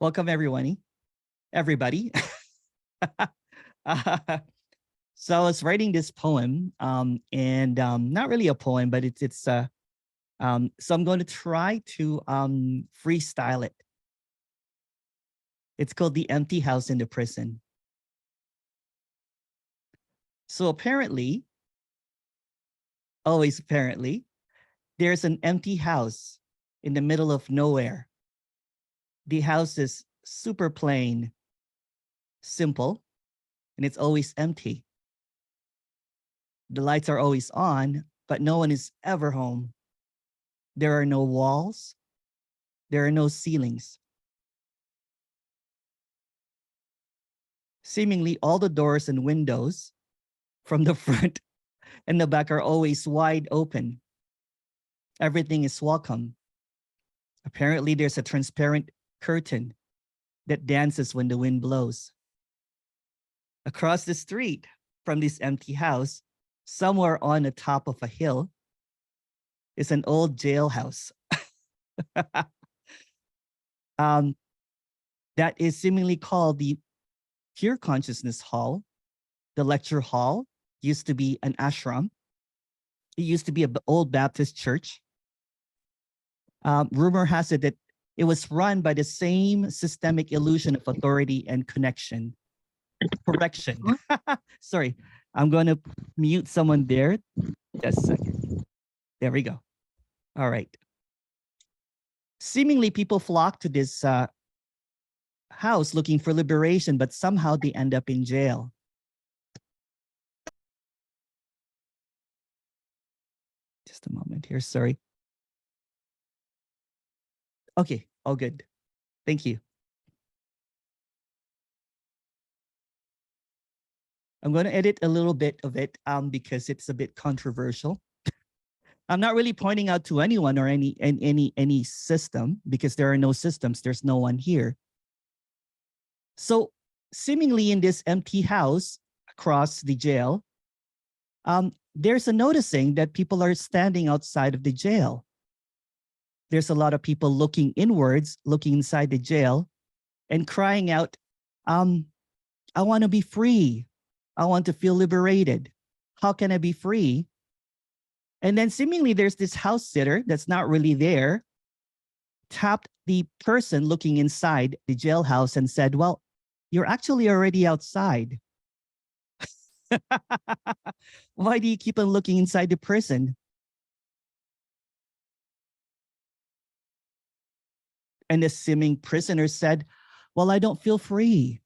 Welcome everybody. Uh, so I was writing this poem, and not really a poem, but so I'm going to try to freestyle it. It's called The Empty House in the Prison. So apparently, always apparently, there's an empty house in the middle of nowhere. The house is super plain, simple, and it's always empty. The lights are always on, but no one is ever home. There are no walls. There are no ceilings. Seemingly all the doors and windows from the front and the back are always wide open. Everything is welcome. Apparently there's a transparent curtain that dances when the wind blows. Across the street from this empty house, somewhere on the top of a hill, is an old jailhouse. That is seemingly called the Pure Consciousness Hall. The lecture hall used to be an ashram. It used to be an old Baptist church. Rumor has it that it was run by the same systemic illusion of authority and correction. Sorry, I'm going to mute someone there. Just a second. There we go. All right. Seemingly people flock to this house looking for liberation, but somehow they end up in jail. Just a moment here, sorry. Okay, all good. Thank you. I'm going to edit a little bit of it because it's a bit controversial. I'm not really pointing out to anyone or any system, because there are no systems. There's no one here. So seemingly in this empty house across the jail, there's a noticing that people are standing outside of the jail. There's a lot of people looking inwards, looking inside the jail and crying out, I want to be free. I want to feel liberated. How can I be free? And then seemingly there's this house sitter that's not really there, tapped the person looking inside the jailhouse and said, well, you're actually already outside. Why do you keep on looking inside the prison? And the seeming prisoner said, well, I don't feel free.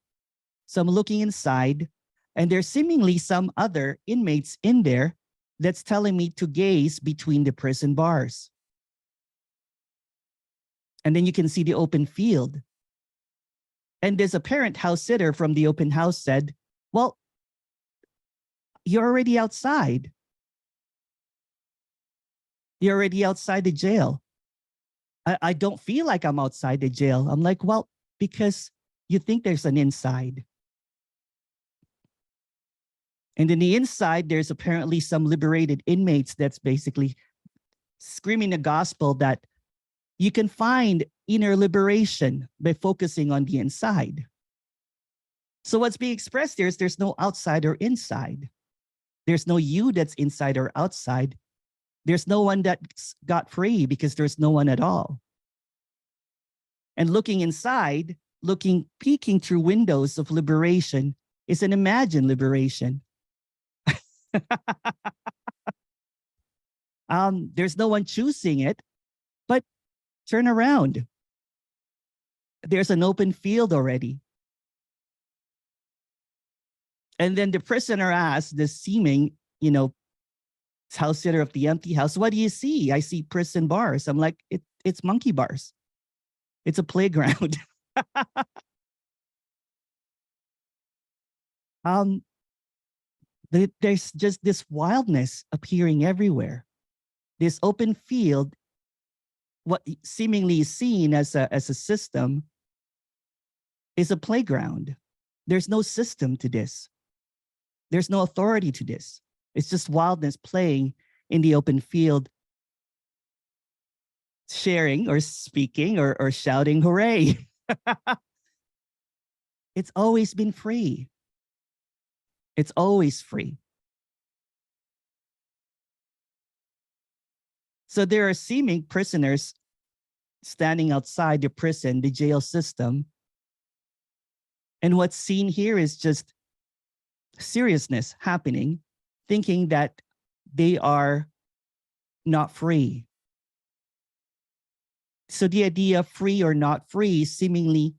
So I'm looking inside, and there's seemingly some other inmates in there that's telling me to gaze between the prison bars. And then you can see the open field. And this apparent house sitter from the open house said, well, you're already outside. You're already outside the jail. I don't feel like I'm outside the jail. I'm like, well, because you think there's an inside. And in the inside, there's apparently some liberated inmates that's basically screaming the gospel that you can find inner liberation by focusing on the inside. So what's being expressed there is there's no outside or inside. There's no you that's inside or outside. There's no one that got free because there's no one at all. And looking inside, peeking through windows of liberation is an imagined liberation. There's no one choosing it, but turn around. There's an open field already. And then the prisoner asked the seeming, house sitter of the empty house, what do you see? I see prison bars. I'm like, it's monkey bars. It's a playground. There's just this wildness appearing everywhere. This open field, what seemingly is seen as a system, is a playground. There's no system to this. There's no authority to this. It's just wildness playing in the open field, sharing or speaking or shouting, hooray. It's always been free. It's always free. So there are seeming prisoners standing outside the prison, the jail system. And what's seen here is just seriousness happening, thinking that they are not free. So the idea of free or not free seemingly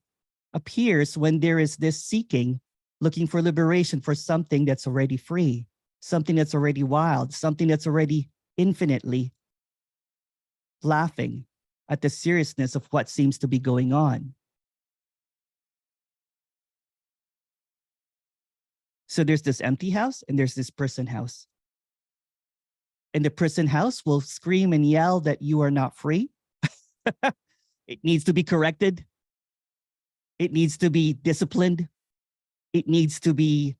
appears when there is this seeking, looking for liberation for something that's already free, something that's already wild, something that's already infinitely laughing at the seriousness of what seems to be going on. So there's this empty house and there's this prison house. And the prison house will scream and yell that you are not free. It needs to be corrected. It needs to be disciplined. It needs to be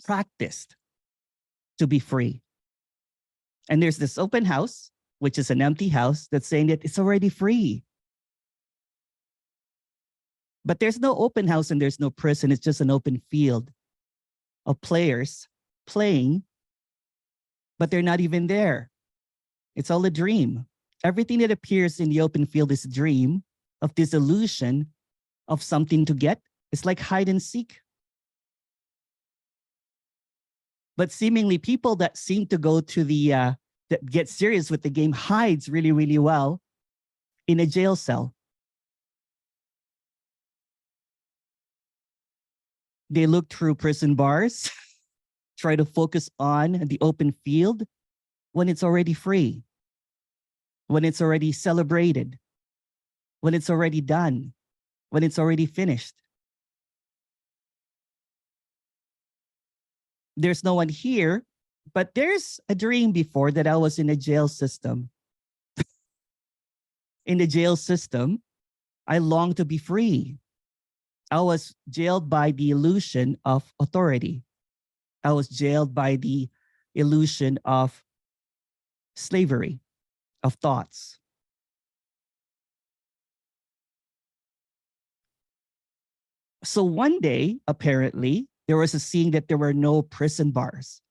practiced to be free. And there's this open house, which is an empty house, that's saying that it's already free. But there's no open house and there's no prison. It's just an open field of players playing, but they're not even there. It's all a dream. Everything that appears in the open field is a dream of this illusion of something to get. It's like hide and seek. But seemingly people that seem to go to that get serious with the game hides really, really well in a jail cell. They look through prison bars, try to focus on the open field when it's already free, when it's already celebrated, when it's already done, when it's already finished. There's no one here, but there's a dream before that I was in a jail system. In the jail system, I long to be free. I was jailed by the illusion of authority. I was jailed by the illusion of slavery, of thoughts. So one day, apparently, there was a scene that there were no prison bars.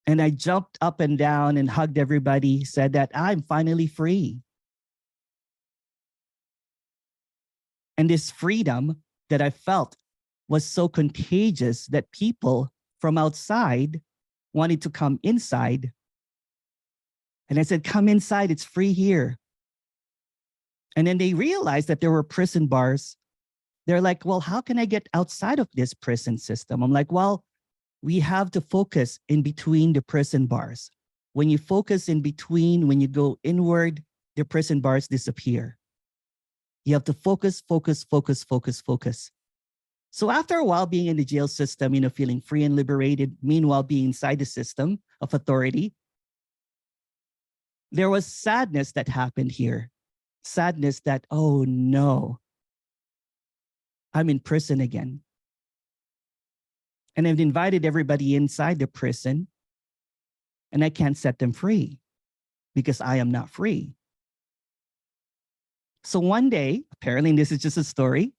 And I jumped up and down and hugged everybody, said that I'm finally free. And this freedom that I felt was so contagious that people from outside wanted to come inside. And I said, come inside, it's free here. And then they realized that there were prison bars. They're like, well, how can I get outside of this prison system? I'm like, well, we have to focus in between the prison bars. When you focus in between, when you go inward, the prison bars disappear. You have to focus, focus, focus, focus, focus. So after a while being in the jail system, feeling free and liberated, meanwhile being inside the system of authority, there was sadness that happened here. Sadness that, oh no, I'm in prison again. And I've invited everybody inside the prison and I can't set them free because I am not free. So one day, apparently this is just a story,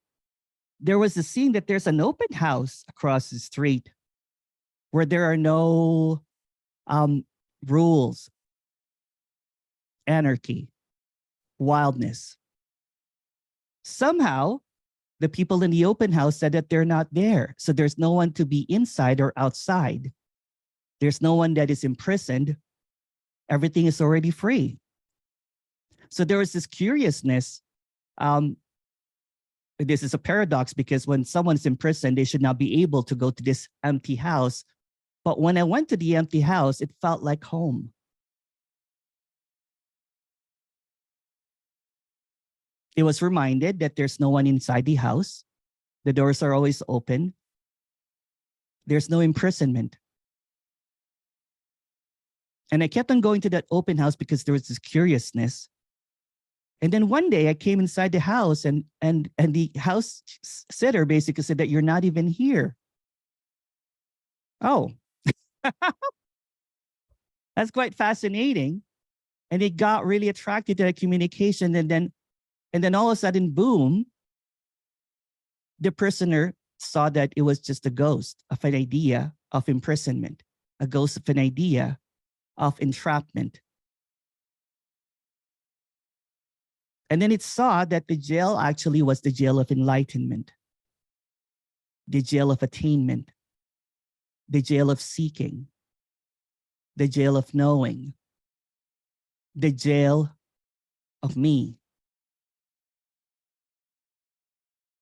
there was a scene that there's an open house across the street where there are no rules, anarchy, wildness. Somehow, the people in the open house said that they're not there. So there's no one to be inside or outside. There's no one that is imprisoned. Everything is already free. So there was this curiousness. This is a paradox because when someone's in prison, they should not be able to go to this empty house. But when I went to the empty house, it felt like home. It was reminded that there's no one inside the house. The doors are always open. There's no imprisonment. And I kept on going to that open house because there was this curiousness. And then one day I came inside the house and the house sitter basically said that you're not even here. Oh, that's quite fascinating. And it got really attracted to that communication. And then all of a sudden, boom, the prisoner saw that it was just a ghost of an idea of imprisonment, a ghost of an idea of entrapment. And then it saw that the jail actually was the jail of enlightenment, the jail of attainment, the jail of seeking, the jail of knowing, the jail of me.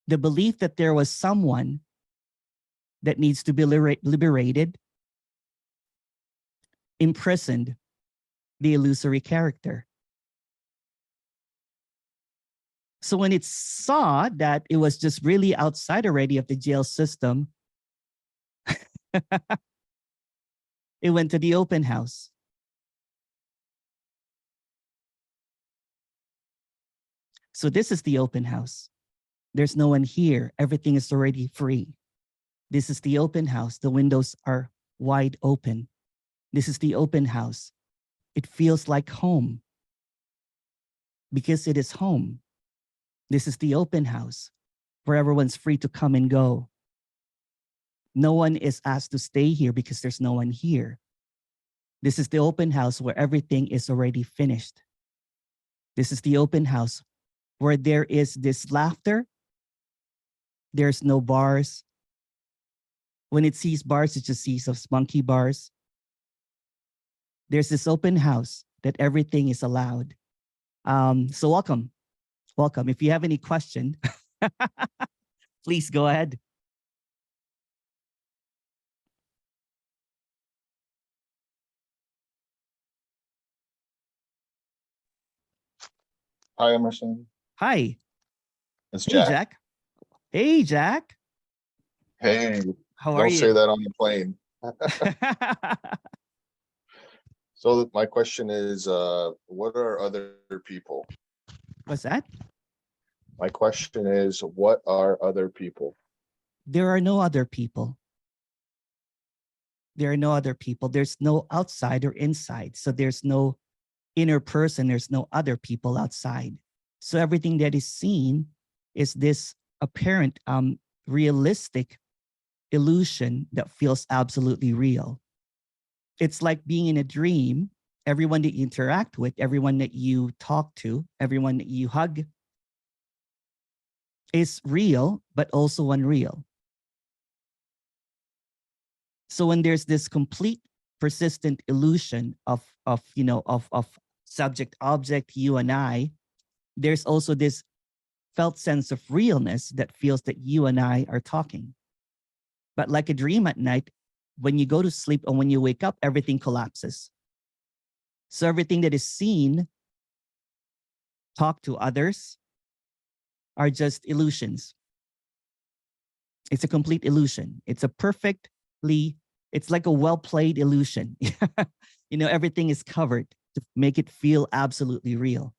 The belief that there was someone that needs to be liberated imprisoned the illusory character. So when it saw that it was just really outside already of the jail system, it went to the open house. So this is the open house. There's no one here. Everything is already free. This is the open house. The windows are wide open. This is the open house. It feels like home because it is home. This is the open house where everyone's free to come and go. No one is asked to stay here because there's no one here. This is the open house where everything is already finished. This is the open house where there is this laughter. There's no bars. When it sees bars, it just sees those monkey bars. There's this open house that everything is allowed. So welcome. Welcome. If you have any question, please go ahead. Hi, Emerson. Hi. It's Hey, Jack. Jack. Hey, Jack. Hey, How are don't say you? that on the plane. So my question is, what are other people? What's that? My question is, what are other people? There are no other people. There are no other people. There's no outside or inside. So there's no inner person. There's no other people outside. So everything that is seen is this apparent, realistic illusion that feels absolutely real. It's like being in a dream. Everyone that you interact with, everyone that you talk to, everyone that you hug is real, but also unreal. So when there's this complete persistent illusion of subject object, you and I, there's also this felt sense of realness that feels that you and I are talking. But like a dream at night, when you go to sleep and when you wake up, everything collapses. So everything that is seen, talk to others, are just illusions. It's a complete illusion. It's a perfectly, it's like a well-played illusion. Everything is covered to make it feel absolutely real.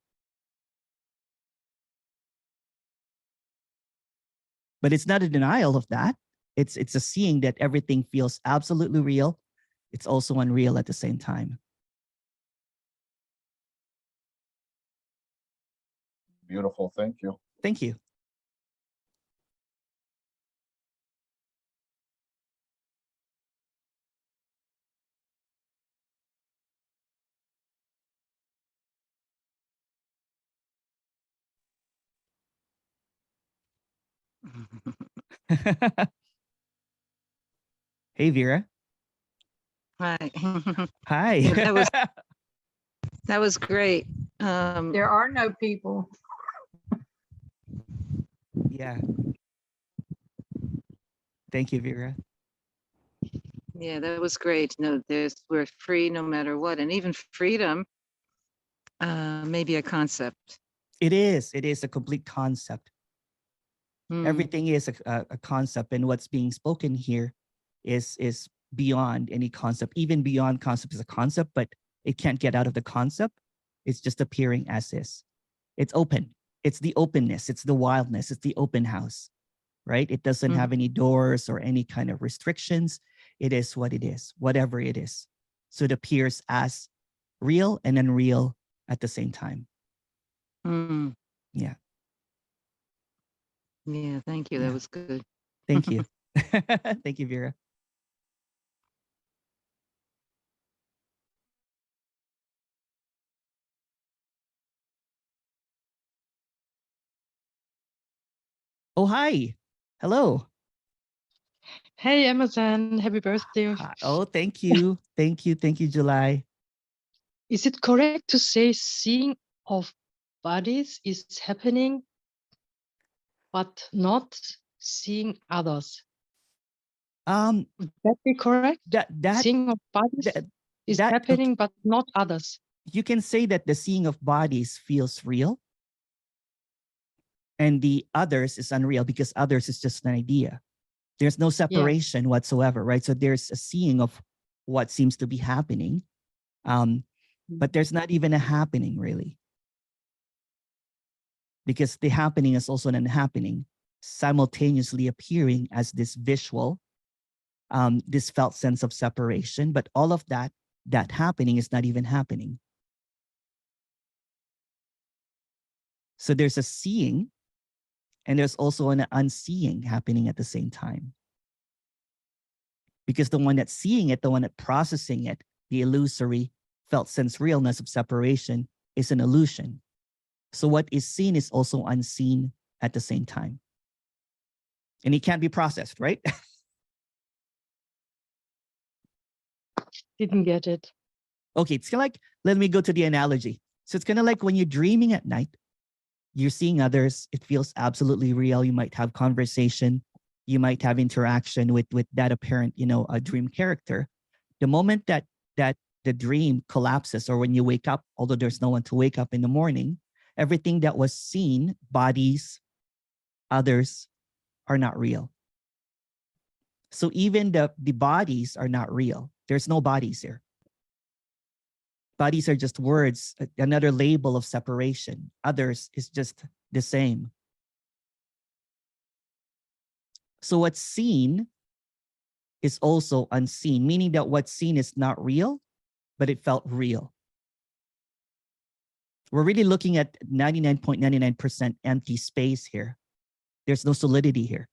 But it's not a denial of that. It's a seeing that everything feels absolutely real. It's also unreal at the same time. Beautiful, thank you. Thank you. Hey, Vera. Hi. Hi. Yeah, that was great. There are no people. Yeah. Thank you, Vera. Yeah, that was great. No, we're free no matter what, and even freedom may be a concept. It is a complete concept. Hmm. Everything is a concept, and what's being spoken here is beyond any concept. Even beyond concept is a concept, but it can't get out of the concept. It's just appearing as is. It's open. It's the openness. It's the wildness. It's the open house, right? It doesn't have any doors or any kind of restrictions. It is what it is, whatever it is. So it appears as real and unreal at the same time. Mm. Yeah. Yeah, thank you. Yeah. That was good. Thank you. Thank you, Vera. Oh, hi. Hello. Hey, Emerson, happy birthday. Hi. Oh, thank you. Thank you. Thank you, July. Is it correct to say seeing of bodies is happening, but not seeing others? Um, Would that be correct? that Seeing of bodies that is that okay, happening, but not others. you can say that the seeing of bodies feels real, and the others is unreal because others is just an idea. There's no separation whatsoever, right? So there's a seeing of what seems to be happening, but there's not even a happening really, because the happening is also an unhappening, simultaneously appearing as this visual, this felt sense of separation. But all of that happening is not even happening. So there's a seeing, and there's also an unseeing happening at the same time. Because the one that's seeing it, the one that's processing it, the illusory felt sense realness of separation is an illusion. So what is seen is also unseen at the same time. And it can't be processed, right? Didn't get it. Okay, it's kind of like, let me go to the analogy. So it's kind of like when you're dreaming at night, you're seeing others, it feels absolutely real. You might have conversation, you might have interaction with that apparent, a dream character. The moment that the dream collapses, or when you wake up, although there's no one to wake up in the morning, everything that was seen, bodies, others, are not real. So even the bodies are not real. There's no bodies here. Bodies are just words, another label of separation. Others is just the same. So what's seen is also unseen, meaning that what's seen is not real, but it felt real. We're really looking at 99.99% empty space here. There's no solidity here.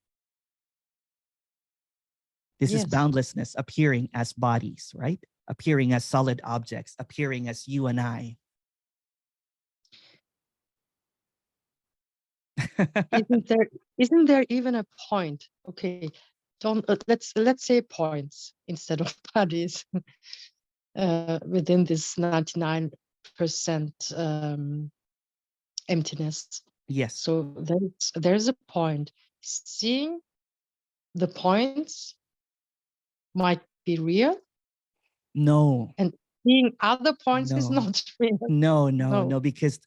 This is boundlessness appearing as bodies, right? Appearing as solid objects, appearing as you and I. Isn't there even a point? Okay, don't let's say points instead of bodies within this 99% emptiness. Yes. So there's a point. Seeing the points might be real. No. And seeing other points is No. not real. No, because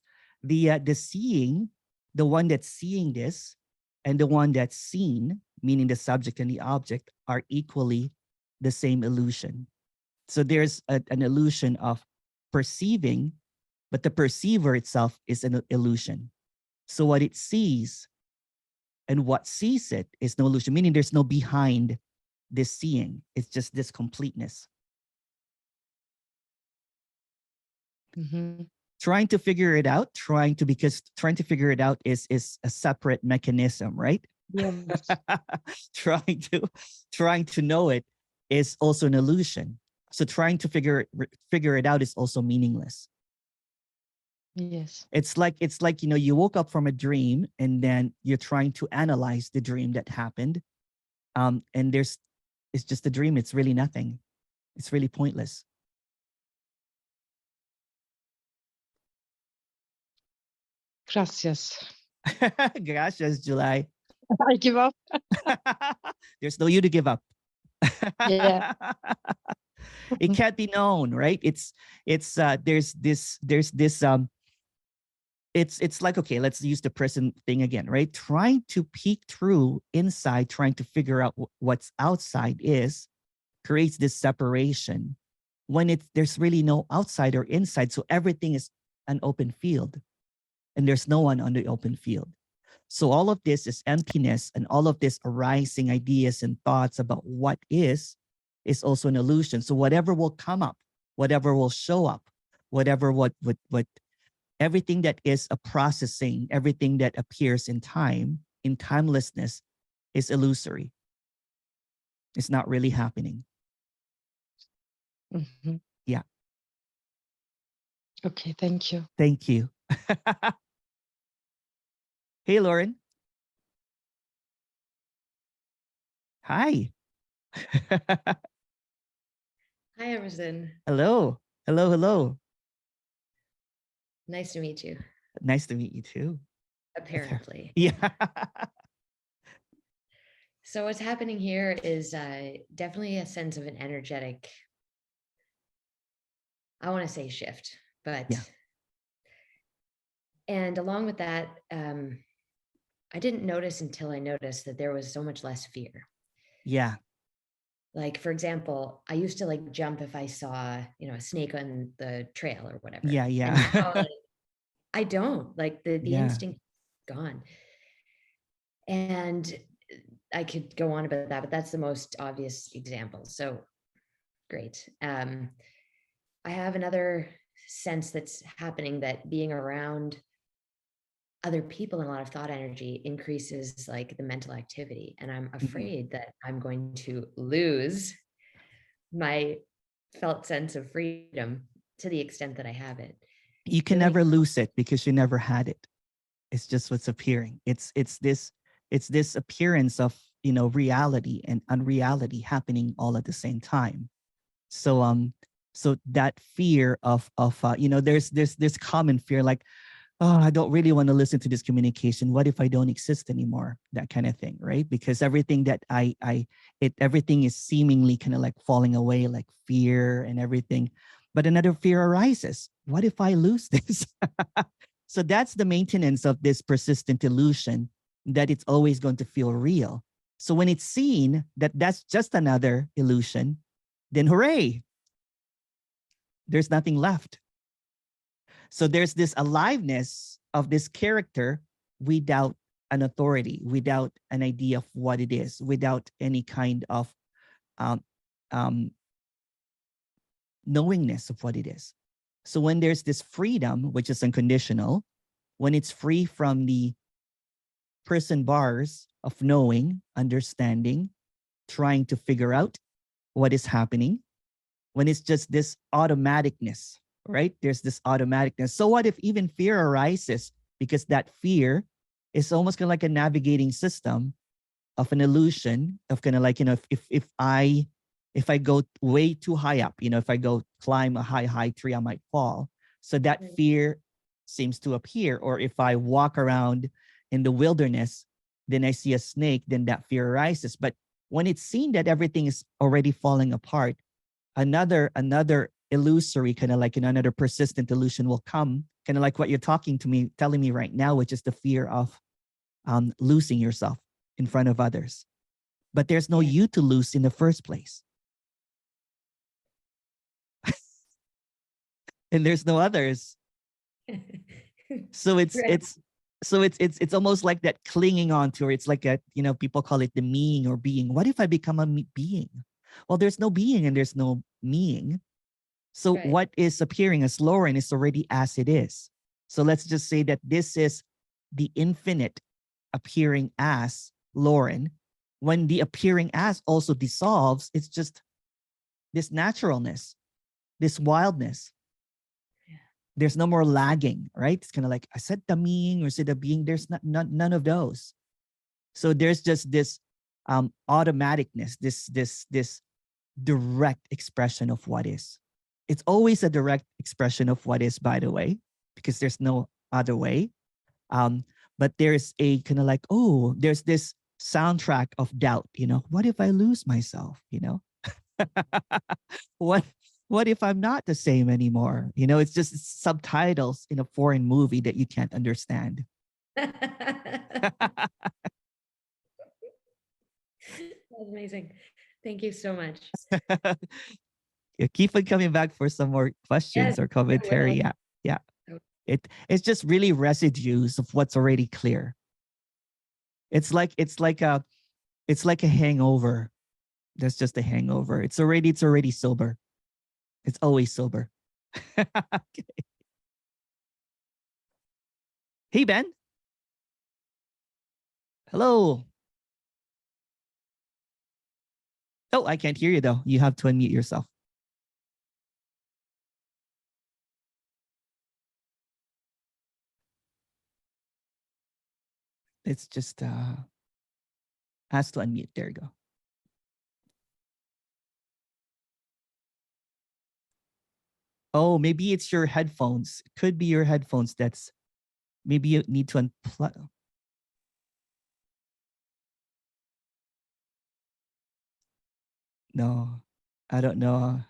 the seeing, the one that's seeing this and the one that's seen, meaning the subject and the object, are equally the same illusion. So there's an illusion of perceiving, but the perceiver itself is an illusion. So what it sees and what sees it is no illusion, meaning there's no behind this seeing. It's just this completeness. Mm-hmm. Trying to figure it out, because trying to figure it out is a separate mechanism, right? Yes. trying to know it is also an illusion. So trying to figure it out is also meaningless. Yes. It's like you woke up from a dream and then you're trying to analyze the dream that happened, and it's just a dream. It's really nothing. It's really pointless. Gracias. Gracias, July. I give up. There's no you to give up. Yeah. It can't be known, right? It's like, okay, let's use the prison thing again, right? Trying to peek through inside, trying to figure out what's outside creates this separation when there's really no outside or inside. So everything is an open field and there's no one on the open field. So all of this is emptiness, and all of this arising ideas and thoughts about what is also an illusion. So whatever will come up, whatever will show up, whatever what everything that is a processing, everything that appears in time, in timelessness, is illusory. It's not really happening. Mhm. Yeah. Okay, thank you. Thank you. Hey, Lauren. Hi. Hi, Emerson. Hello. Hello, hello. Nice to meet you. Nice to meet you too. Apparently. Yeah. So what's happening here is definitely a sense of an energetic, I want to say shift, but Yeah. And along with that, I didn't notice until I noticed that there was so much less fear. Yeah. Like, for example, I used to like jump if I saw, a snake on the trail or whatever. Yeah, And yeah. now, like, I don't, like the Yeah. instinct is gone. And I could go on about that, but that's the most obvious example. So great. I have another sense that's happening, that being around other people and a lot of thought energy increases like the mental activity. And I'm afraid that I'm going to lose my felt sense of freedom to the extent that I have it. You can Really? never lose it because you never had it. It's just what's appearing. It's this appearance of, reality and unreality happening all at the same time. So that fear of there's this common fear, like, oh, I don't really want to listen to this communication. What if I don't exist anymore? That kind of thing, right? Because everything that everything is seemingly kind of like falling away, like fear and everything. But another fear arises. What if I lose this? So that's the maintenance of this persistent illusion, that it's always going to feel real. So when it's seen that that's just another illusion, then hooray, there's nothing left. So there's this aliveness of this character without an authority, without an idea of what it is, without any kind of um, knowingness of what it is. So when there's this freedom, which is unconditional, when it's free from the person bars of knowing, understanding, trying to figure out what is happening, when it's just this automaticness, right? There's this automaticness. So what if even fear arises? Because that fear is almost kind of like a navigating system of an illusion of kind of like, if I go way too high up, if I go climb a high tree, I might fall. So that fear seems to appear. Or if I walk around in the wilderness, then I see a snake, then that fear arises. But when it's seen that everything is already falling apart, another illusory, kind of like another persistent illusion will come, kind of like what you're telling me right now, which is the fear of losing yourself in front of others. But there's no you to lose in the first place. And there's no others. So it's almost like that clinging on to, or it's like people call it the meing or being. What if I become a being? Well, there's no being and there's no meing. So what is appearing as Lauren is already as it is. So let's just say that this is the infinite appearing as Lauren. When the appearing as also dissolves, it's just this naturalness, this wildness. There's no more lagging, right? It's kind of like, I said the meaning or said the being. There's none of those. So there's just this automaticness, this direct expression of what is. It's always a direct expression of what is, by the way, because there's no other way. But there's a kind of like, oh, there's this soundtrack of doubt, what if I lose myself, what if I'm not the same anymore? It's just subtitles in a foreign movie that you can't understand. That's amazing. Thank you so much. Yeah, keep on coming back for some more questions or commentary. I will. Yeah. It's just really residues of what's already clear. It's like a hangover. That's just a hangover. It's already sober. It's always sober. Okay. Hey, Ben. Hello. Oh, I can't hear you though. You have to unmute yourself. It's just has to unmute. There you go. Oh, maybe it's your headphones. Could be your headphones. That's maybe you need to unplug. No, I don't know.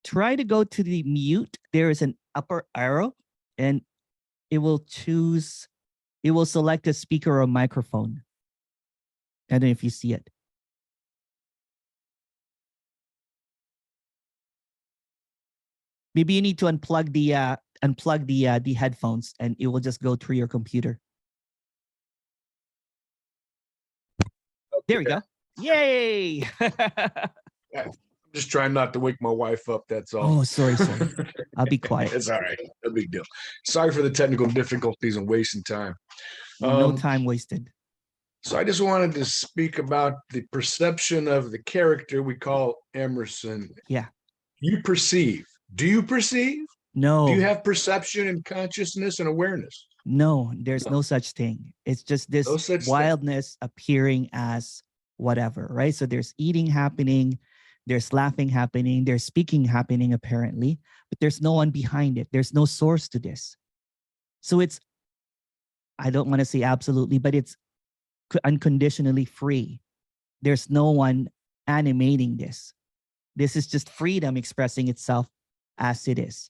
Try to go to the mute. There is an upper arrow and it will select a speaker or microphone. I don't know if you see it. Maybe you need to unplug the headphones and it will just go through your computer. There we go. Yay! I'm just trying not to wake my wife up. That's all. Oh, sorry. I'll be quiet. It's all right. No big deal. Sorry for the technical difficulties and wasting time. No time wasted. So I just wanted to speak about the perception of the character we call Emerson. Yeah. You perceive. Do you perceive? No. Do you have perception and consciousness and awareness? No, there's no such thing. It's just this wildness appearing as whatever, right? So there's eating happening, there's laughing happening, there's speaking happening apparently, but there's no one behind it. There's no source to this. So it's, I don't want to say absolutely, but it's unconditionally free. There's no one animating this. This is just freedom expressing itself as it is.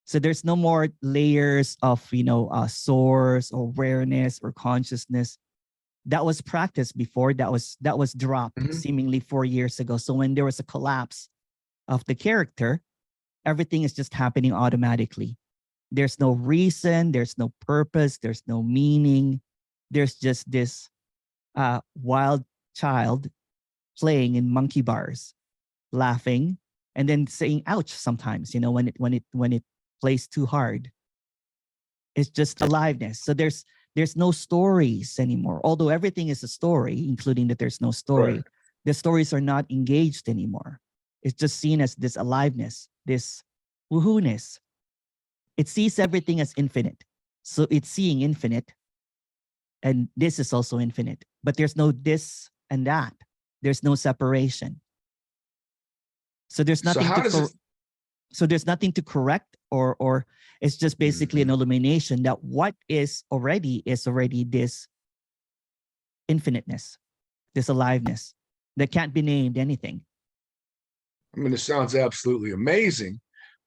So there's no more layers of, source or awareness or consciousness. That was practiced before. That was dropped seemingly 4 years ago. So when there was a collapse of the character, everything is just happening automatically. There's no reason, there's no purpose, there's no meaning. There's just this wild child playing in monkey bars, laughing, and then saying ouch sometimes, when it plays too hard. It's just aliveness. So there's no stories anymore. Although everything is a story, including that there's no story. Right. The stories are not engaged anymore. It's just seen as this aliveness, this woohoo-ness. It sees everything as infinite. So it's seeing infinite. And this is also infinite. But there's no this and that. There's no separation. So there's nothing so there's nothing to correct or it's just basically an illumination that what is already this infiniteness, this aliveness that can't be named anything. I mean, it sounds absolutely amazing,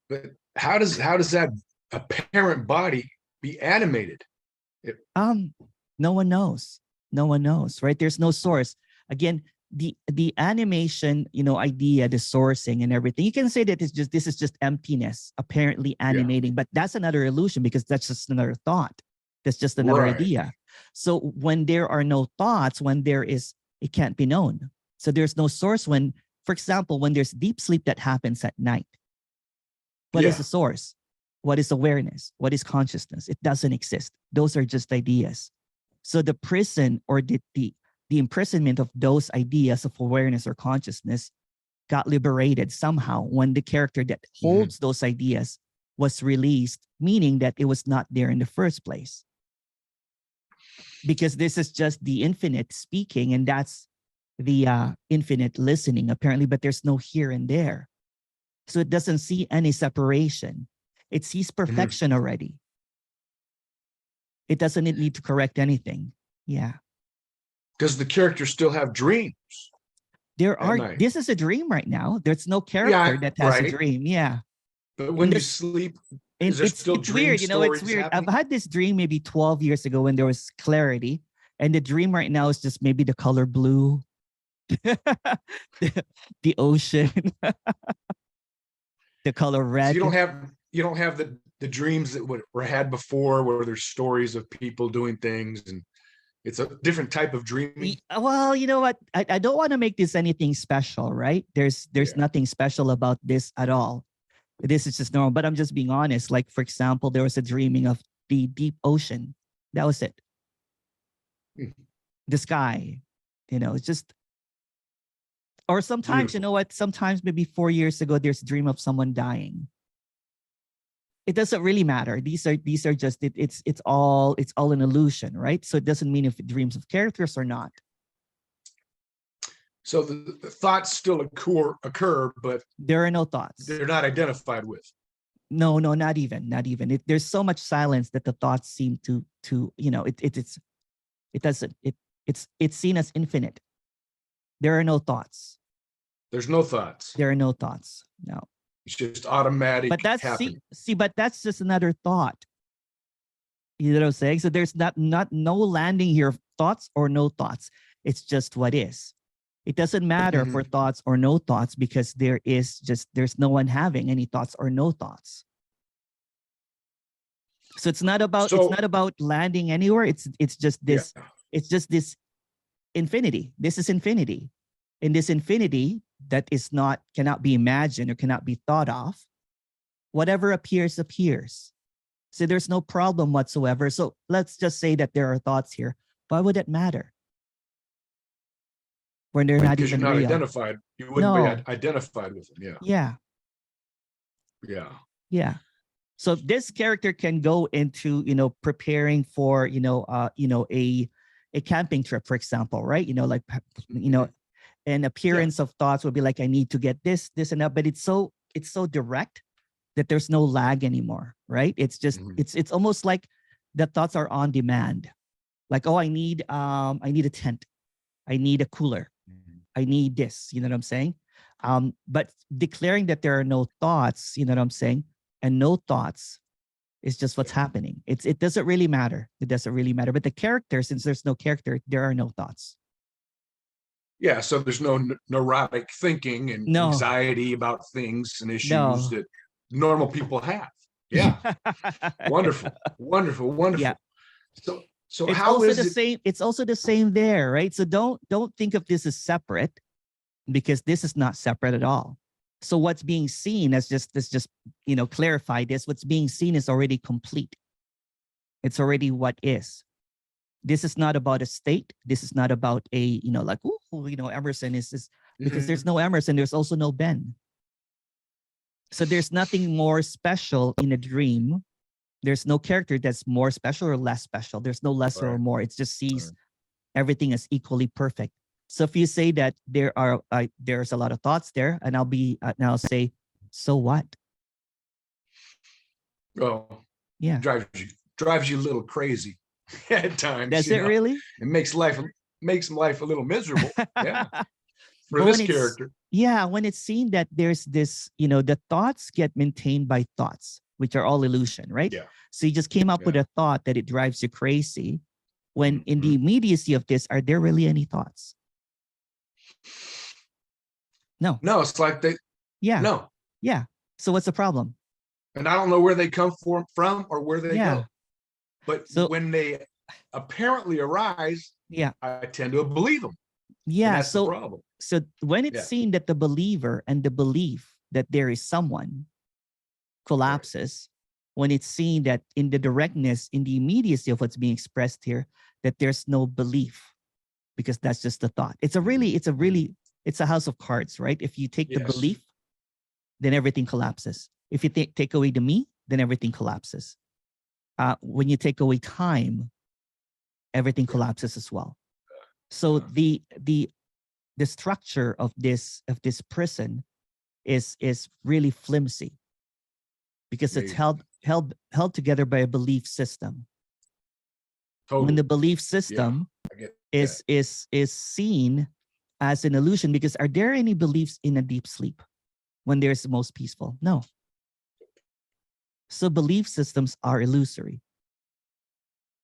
but how does that apparent body be animated? No one knows. No one knows, right? There's no source. Again, the animation, idea, the sourcing and everything, you can say that this is just emptiness apparently animating, but that's another illusion because that's just another thought. That's just another idea. So when there are no thoughts, when there is, it can't be known. So there's no source when, for example, when there's deep sleep that happens at night, what is the source? What is awareness? What is consciousness? It doesn't exist. Those are just ideas. So the prison or the imprisonment of those ideas of awareness or consciousness got liberated somehow when the character that holds those ideas was released, meaning that it was not there in the first place. Because this is just the infinite speaking, and that's the infinite listening, apparently, but there's no here and there. So it doesn't see any separation. It sees perfection already. It doesn't need to correct anything. Yeah. Does the character still have dreams? This is a dream right now. There's no character that has a dream. Yeah. But when you sleep, is there still it's weird. It's weird. Happening? I've had this dream maybe 12 years ago when there was clarity. And the dream right now is just maybe the color blue, the ocean, the color red. So you don't have the dreams that were had before where there's stories of people doing things and it's a different type of dreaming. Well, you know what? I don't want to make this anything special, right? There's nothing special about this at all. This is just normal, but I'm just being honest. Like, for example, there was a dreaming of the deep ocean. That was it. Hmm. The sky, it's just, or sometimes, you know what? Sometimes maybe 4 years ago, there's a dream of someone dying. It doesn't really matter. These are just, it's all an illusion, right? So it doesn't mean if it dreams of characters or not. So the thoughts still occur, but There are no thoughts. they're not identified with. No, not even. There's so much silence that the thoughts seem to it's seen as infinite. There are no thoughts. There's no thoughts. There are no thoughts. No. It's just automatic. But that's happening. but that's just another thought. You know what I'm saying? So there's not no landing here of thoughts or no thoughts. It's just what is. It doesn't matter for thoughts or no thoughts, because there's no one having any thoughts or no thoughts. So it's not about landing anywhere. It's just this. Yeah. It's just this infinity. This is infinity. In this infinity that cannot be imagined or cannot be thought of, whatever appears. So there's no problem whatsoever. So let's just say that there are thoughts here. Why would it matter when they're not Because even you're not real? identified. You wouldn't No. be identified with them. Yeah. Yeah. Yeah. Yeah. So this character can go into, preparing for, a camping trip, for example, right? An appearance of thoughts would be like, I need to get this, and that, but it's so direct that there's no lag anymore, right? It's just, it's almost like the thoughts are on demand. Like, oh, I need a tent. I need a cooler. I need this, you know what I'm saying? But declaring that there are no thoughts, you know what I'm saying? And no thoughts is just what's happening. It doesn't really matter. It doesn't really matter. But the character, since there's no character, there are no thoughts. Yeah. So there's no neurotic thinking and No. anxiety about things and issues No. that normal people have. Yeah. Wonderful. Yeah. So It's how also is the it? same. It's also the same there, right? So don't think of this as separate, because this is not separate at all. So what's being seen as just clarify this. What's being seen is already complete. It's already what is. This is not about a state. This is not about a, Emerson is because there's no Emerson. There's also no Ben. So there's nothing more special in a dream. There's no character that's more special or less special. There's no lesser or more. It just sees everything as equally perfect. So if you say that there's a lot of thoughts there, and I'll say, so what? Oh, Yeah. Drives you a little crazy at times. Does it really? It makes life a little miserable. Yeah. For But this when it's- character. Yeah, when it's seen that there's this, the thoughts get maintained by thoughts, which are all illusion, right? Yeah. So you just came up with a thought that it drives you crazy. When in the Mm-hmm. immediacy of this, are there really any thoughts? No. No, it's like Yeah. no. Yeah. So what's the problem? And I don't know where they come from or where they Yeah. go. But So- when they apparently arise, Yeah. I tend to believe them. And Yeah. that's the problem. So when it's Yeah. seen that the believer and the belief that there is someone collapses, when it's seen that in the directness, in the immediacy of what's being expressed here, that there's no belief, because that's just the thought. It's a house of cards, right? If you take the Yes. belief, then everything collapses. If you take away the me, then everything collapses. When you take away time, everything collapses as well. So the structure of this prison is really flimsy, because it's Amazing. held together by a belief system. Totally. When the belief system I get is seen as an illusion, because are there any beliefs in a deep sleep when there's the most peaceful? No. So belief systems are illusory.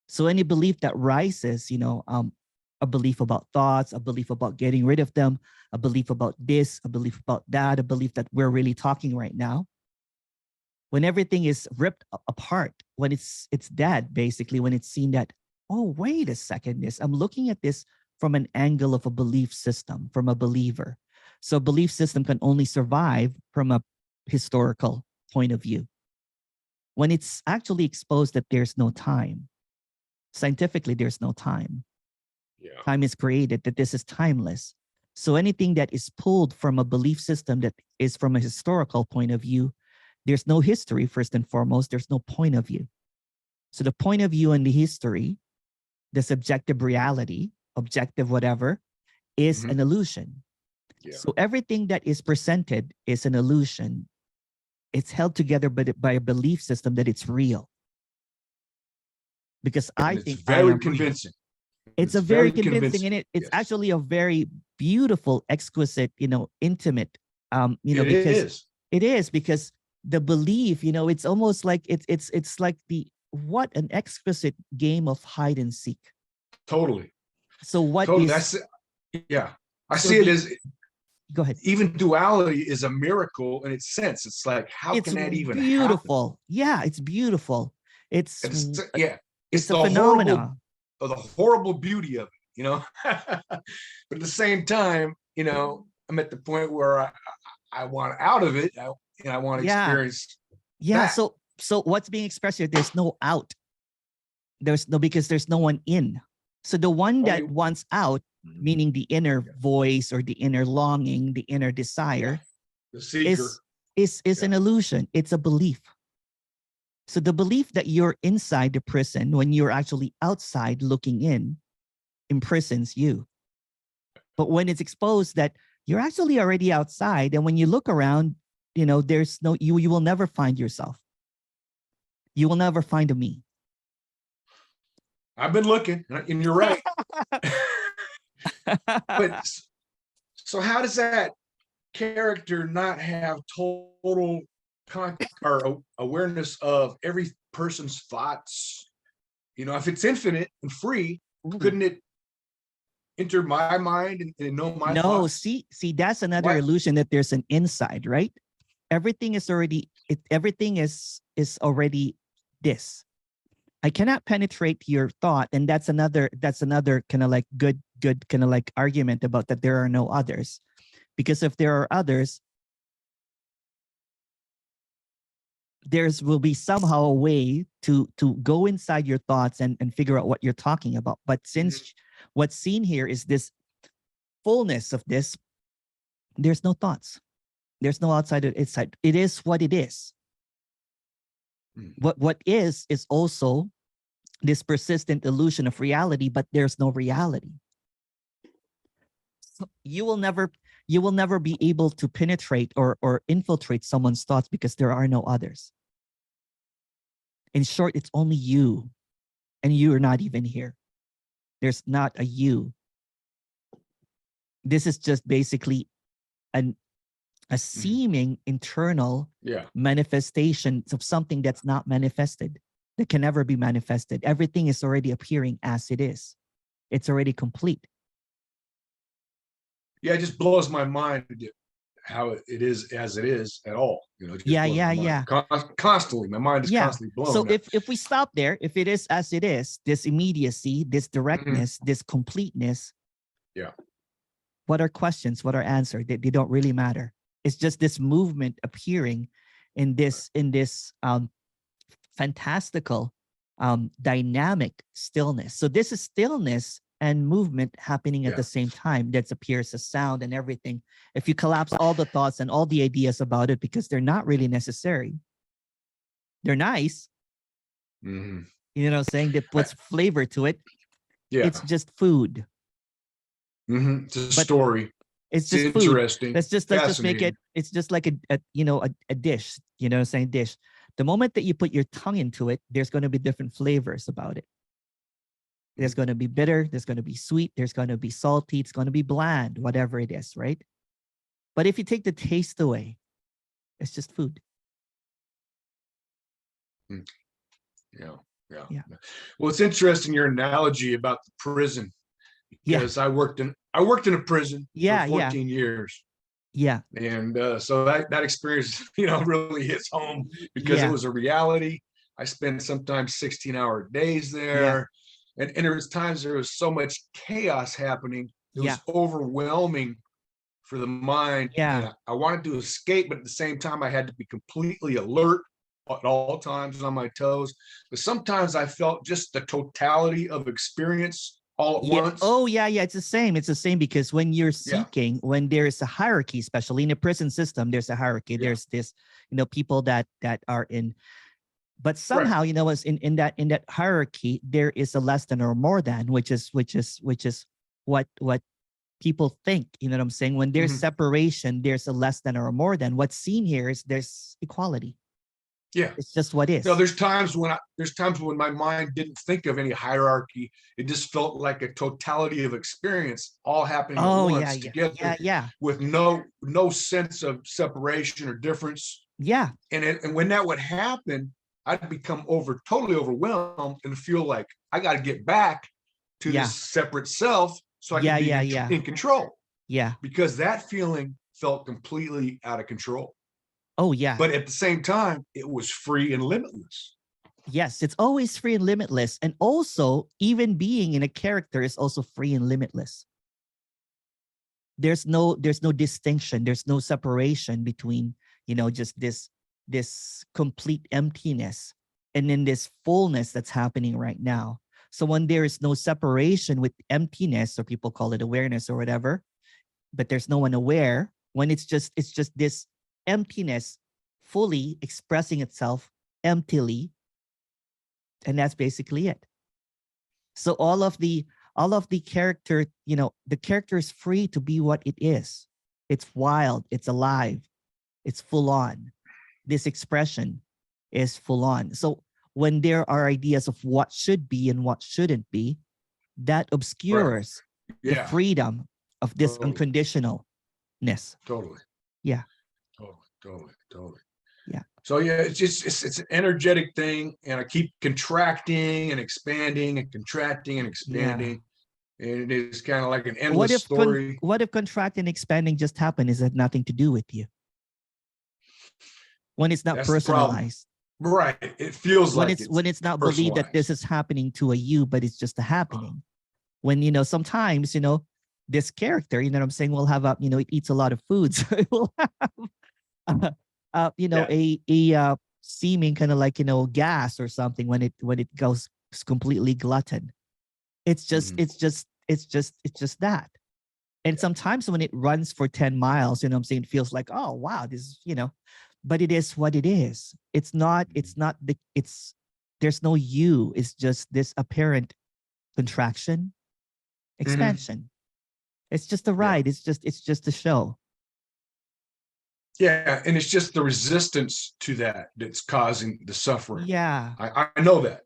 So any belief that rises, a belief about thoughts, a belief about getting rid of them, a belief about this, a belief about that, a belief that we're really talking right now, when everything is ripped apart, when it's dead, basically, when it's seen that, oh, wait a second, I'm looking at this from an angle of a belief system, from a believer. So a belief system can only survive from a historical point of view. when it's actually exposed that there's no time. Scientifically, there's no time. Yeah. Time is created, that this is timeless. So anything that is pulled from a belief system that is from a historical point of view, there's no history, first and foremost, there's no point of view. So the point of view in the history, the subjective reality, objective whatever, is Mhm. an illusion. Yeah. So everything that is presented is an illusion. It's held together by a belief system that it's real. Because I And it's think I very am real. convincing. It's a very convincing, and it's Yes. actually a very beautiful, exquisite, intimate, It because is. it is, because the belief, it's almost like it's like what an exquisite game of hide and seek. Totally. So what Totally. is, That's it. Yeah. I So see it the- as go ahead. even duality is a miracle in its sense. It's like, how It's can that even happen? beautiful. Yeah, it's beautiful. It's Yeah. It's a the phenomena. horrible beauty of it, but at the same time, I'm at the point where I want out of it. I want to Yeah. experience Yeah. that. So what's being expressed here? There's no out. Because there's no one in. So the one that Only- wants out, meaning the inner voice or the inner longing, the inner desire, the seeker. is an illusion. It's a belief. So the belief that you're inside the prison when you're actually outside looking in imprisons you. But when it's exposed that you're actually already outside, and when you look around, there's no, you will never find yourself. You will never find a me. I've been looking, and you're right. But so how does that character not have total or awareness of every person's thoughts? If it's infinite and free, couldn't it enter my mind and know my No, thoughts? see, that's another Why? illusion that there's an inside, right? Everything is already, everything is already this. I cannot penetrate your thought, and that's another kind of like good kind of like argument about that there are no others, because if there are others, there's will be somehow a way to go inside your thoughts and figure out what you're talking about. But since what's seen here is this fullness of this, there's no thoughts. There's no outside or inside. It is what it is. What is also this persistent illusion of reality, but there's no reality. So you will never be able to penetrate or infiltrate someone's thoughts because there are no others. In short, it's only you, and you are not even here. There's not a you. This is just basically a seeming internal manifestation of something that's not manifested, that can never be manifested. Everything is already appearing as it is. It's already complete. Yeah, it just blows my mind how it is as it is at all. It just blows my mind. Constantly, my mind is constantly blown. So if we stop there, if it is as it is, this immediacy, this directness, this completeness, what are questions? What are answers? They don't really matter. It's just this movement appearing in this fantastical dynamic stillness. So this is stillness and movement happening at the same time. That appears as sound and everything. If you collapse all the thoughts and all the ideas about it, because they're not really necessary, they're nice. Saying that puts flavor to it. It's just food. It's a story. It's just interesting. Food. Let's just make it. It's just like a dish. Saying dish. The moment that you put your tongue into it, there's going to be different flavors about it. There's going to be bitter. There's going to be sweet. There's going to be salty. It's going to be bland. Whatever it is, right? But if you take the taste away, it's just food. Yeah. Well, it's interesting your analogy about the prison, because I worked in a prison for 14 years. Yeah. And so that experience, really hits home, because it was a reality. I spent sometimes 16-hour days there. And there was times there was so much chaos happening. It was overwhelming for the mind. And I wanted to escape, but at the same time, I had to be completely alert at all times on my toes, but sometimes I felt just the totality of experience all at Yeah. once. Oh, yeah, yeah. It's the same. It's the same because when you're Yeah. seeking, when there is a hierarchy, especially in a prison system, there's a hierarchy. Yeah. There's this, people that are in, but Right. somehow, as in that hierarchy, there is a less than or more than, which is what people think. You know what I'm saying? When there's Mhm. separation, there's a less than or a more than. What's seen here is there's equality. Yeah. It's just what is. No, there's times when my mind didn't think of any hierarchy. It just felt like a totality of experience all happening at Oh, once yeah, yeah, together yeah, yeah, with no sense of separation or difference. yeah, And when that would happen, I'd become totally overwhelmed and feel like I got to get back to Yeah. this separate self so I Yeah, can be yeah, yeah. in control, yeah. because that feeling felt completely out of control. Oh, yeah. But at the same time, it was free and limitless. Yes, it's always free and limitless. And also, even being in a character is also free and limitless. There's no distinction. There's no separation between, just this complete emptiness and then this fullness that's happening right now. So when there is no separation with emptiness, or people call it awareness or whatever, but there's no one aware, when it's just this emptiness fully expressing itself emptily, and that's basically it. So all of the character, the character is free to be what it is. It's wild, it's alive, it's full on. This expression is full on. So when there are ideas of what should be and what shouldn't be, that obscures the Yeah, freedom of this Totally. unconditionalness. totally. Yeah. Totally. Yeah. So yeah, it's an energetic thing, and I keep contracting and expanding and contracting and expanding. And it is kind of like an endless story. What if contracting and expanding just happen? Is it nothing to do with you? When it's not That's the problem. personalized. Right. It feels When like when it's not believed that this is happening to a you, but it's just a happening. When sometimes this character, what I'm saying, will have it eats a lot of food, so it will have a seeming kind of like gas or something when it goes completely glutton. It's just that. And sometimes when it runs for 10 miles, I'm saying, it feels like, oh wow, this but it is what it is. It's not there's no you. It's just this apparent contraction, expansion. It's just a ride. It's just a show. Yeah, and it's just the resistance to that's causing the suffering. Yeah. I know that.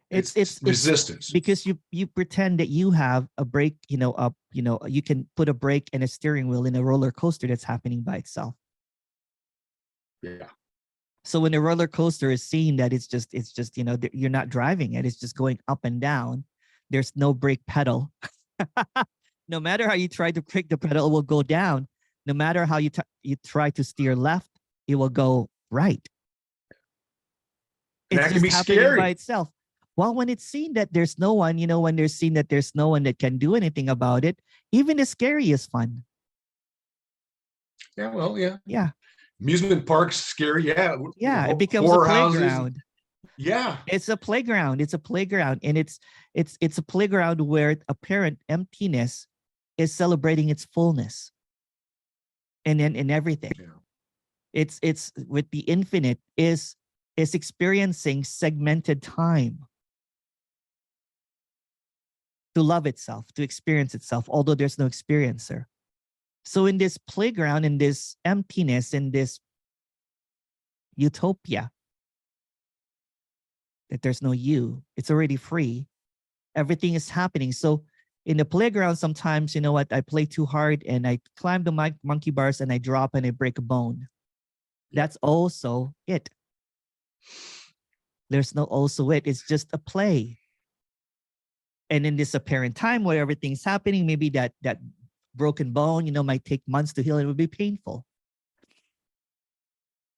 It's resistance. because you pretend that you have a brake, you can put a brake and a steering wheel in a roller coaster that's happening by itself. Yeah. So when the roller coaster is seeing that it's just you're not driving it, it's just going up and down. There's no brake pedal. No matter how you try to brake the pedal, it will go down. No matter how you try to steer left, it will go right. And It's that can just be happening scary. by itself. Well, when it's seen that there's no one, when they're seen that there's no one that can do anything about it, even the scary is fun. Yeah, well, yeah. Yeah. Amusement parks scary. Yeah. Yeah, it becomes a Horror houses. playground. Yeah. It's a playground. It's a playground, and it's a playground where apparent emptiness is celebrating its fullness. And then in everything, it's with the infinite is experiencing segmented time to love itself, to experience itself, although there's no experiencer. So in this playground, in this emptiness, in this utopia, that there's no you, it's already free. Everything is happening. So in the playground, sometimes, I play too hard and I climb the monkey bars and I drop and I break a bone. That's also it. There's no also it. It's just a play. And in this apparent time where everything's happening, maybe that broken bone, might take months to heal. It would be painful.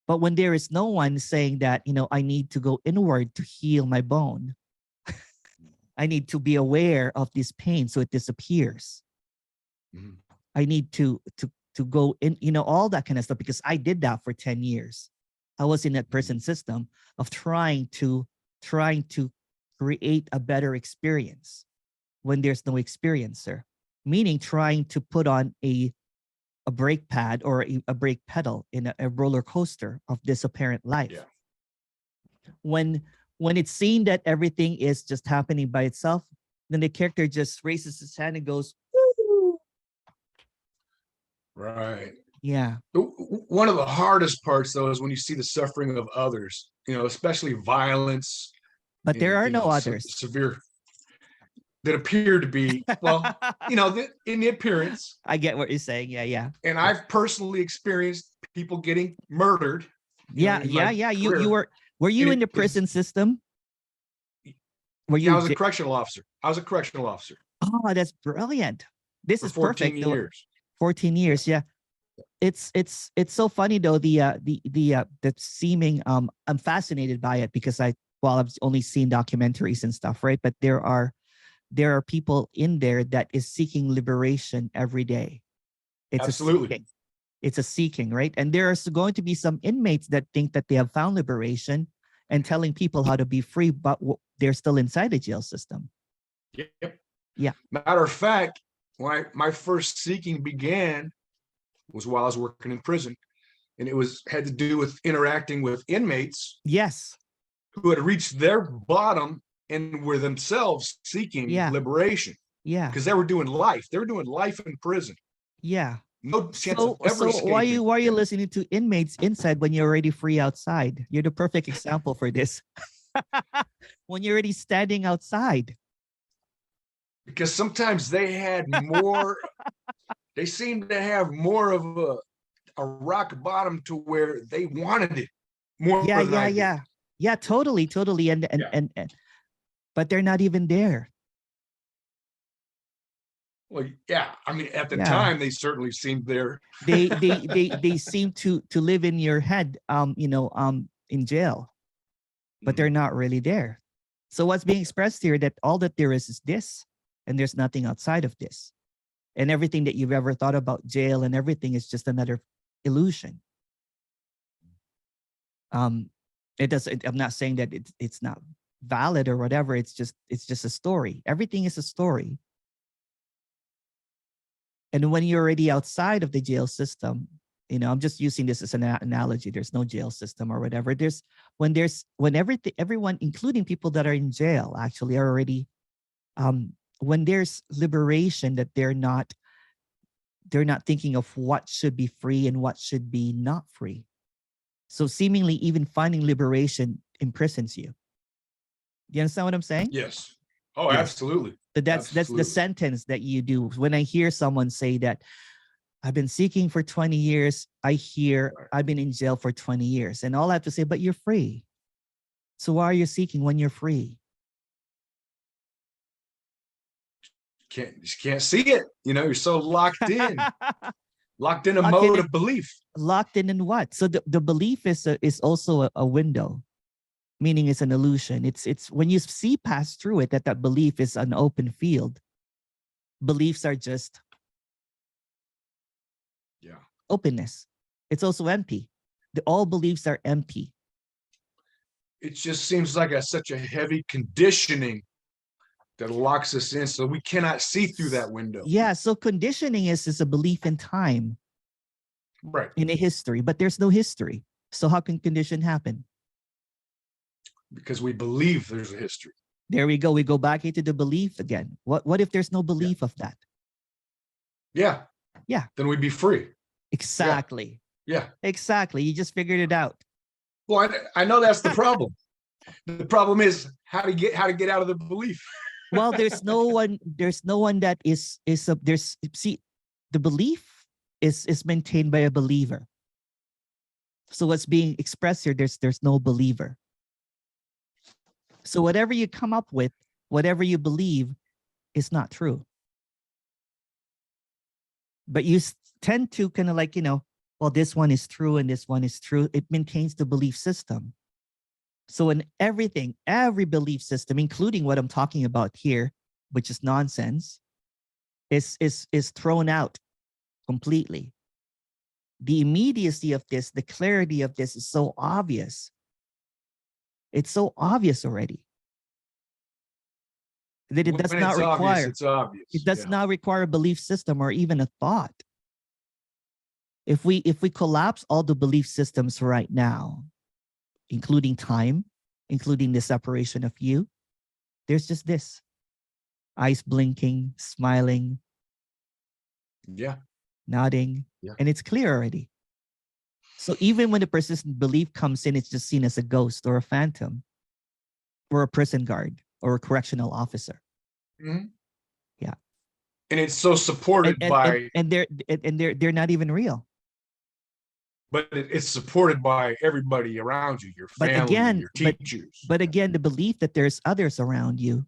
But when there is no one saying that, I need to go inward to heal my bone, I need to be aware of this pain so it disappears. Mhm. I need to go in, all that kind of stuff, because I did that for 10 years. I was in that prison system of trying to create a better experience when there's no experiencer, meaning trying to put on a brake pad or a brake pedal in a roller coaster of this apparent life. Yeah. When it's seen that everything is just happening by itself, then the character just raises his hand and goes, "Woo!" Right. Yeah. One of the hardest parts, though, is when you see the suffering of others, especially violence. But there are no others. Severe that appear to be, well, in the appearance. I get what you're saying. Yeah, yeah. And I've personally experienced people getting murdered. Yeah. Were you in the prison system? Were you? Yeah, I was a correctional officer. Oh, that's brilliant. This is 14 perfect. years. 14 years. Yeah. It's so funny though, the seeming I'm fascinated by it because I've only seen documentaries and stuff, right? But there are people in there that is seeking liberation every day. It's Absolutely. It's a seeking, right? And there's going to be some inmates that think that they have found liberation and telling people how to be free, but they're still inside the jail system. Yep. Yeah. Matter of fact, when my first seeking began was while I was working in prison, and it had to do with interacting with inmates. Yes. Who had reached their bottom and were themselves seeking liberation. Yeah. Because they were doing life. They were doing life in prison. Yeah. No chance of ever escaping. Why are you listening to inmates inside when you're already free outside? You're the perfect example for this. When you're already standing outside. Because sometimes they had more, they seemed to have more of a rock bottom to where they wanted it more. Yeah, totally. And but they're not even there. Well, yeah. I mean, at the time, they certainly seemed there. They seem to live in your head, in jail, but they're not really there. So what's being expressed here, that all that there is this, and there's nothing outside of this, and everything that you've ever thought about jail and everything is just another illusion. It doesn't. I'm not saying that it's not valid or whatever. It's just a story. Everything is a story. And when you're already outside of the jail system, I'm just using this as an analogy. There's no jail system or whatever. When everyone, including people that are in jail, actually are already, when there's liberation, that they're not thinking of what should be free and what should be not free. So seemingly even finding liberation imprisons you. You understand what I'm saying? Yes. Oh, yes. Absolutely. That's the sentence that you do. When I hear someone say that, I've been seeking for 20 years, I hear I've been in jail for 20 years. And all I have to say, but you're free. So why are you seeking when you're free? You can't see it. You're so locked in. Locked in a mode of belief. Locked in what? So the belief is also a window, meaning it's an illusion. It's when you see past through it, that belief is an open field. Beliefs are just openness. It's also empty. All beliefs are empty. It just seems like such a heavy conditioning that locks us in, so we cannot see through that window. Yeah, so conditioning is a belief in time. Right. In a history, but there's no history. So how can condition happen? Because we believe there's a history. There we go. We go back into the belief again. What if there's no belief of that? Yeah. Yeah. Then we'd be free. Exactly. Yeah. Exactly. You just figured it out. Well, I know that's the problem. The problem is how to get out of the belief. Well, there's no one that is the belief is maintained by a believer. So what's being expressed here, there's no believer. So whatever you come up with, whatever you believe, is not true. But you tend to kind of like, well, this one is true and this one is true. It maintains the belief system. So in everything, every belief system, including what I'm talking about here, which is nonsense, is thrown out completely. the immediacy of this, the clarity of this is so obvious. It's so obvious already that it does When not it's obvious, require, it's obvious. it does Yeah. not require a belief system or even a thought. If we collapse all the belief systems right now, including time, including the separation of you, there's just this. Eyes blinking, smiling, Yeah. nodding, Yeah. and it's clear already. So even when the persistent belief comes in, it's just seen as a ghost or a phantom or a prison guard or a correctional officer. Mhm. Yeah. And it's so supported by, and they're not even real. but it's supported by everybody around you, your But family, again, your teachers. But again, the belief that there's others around you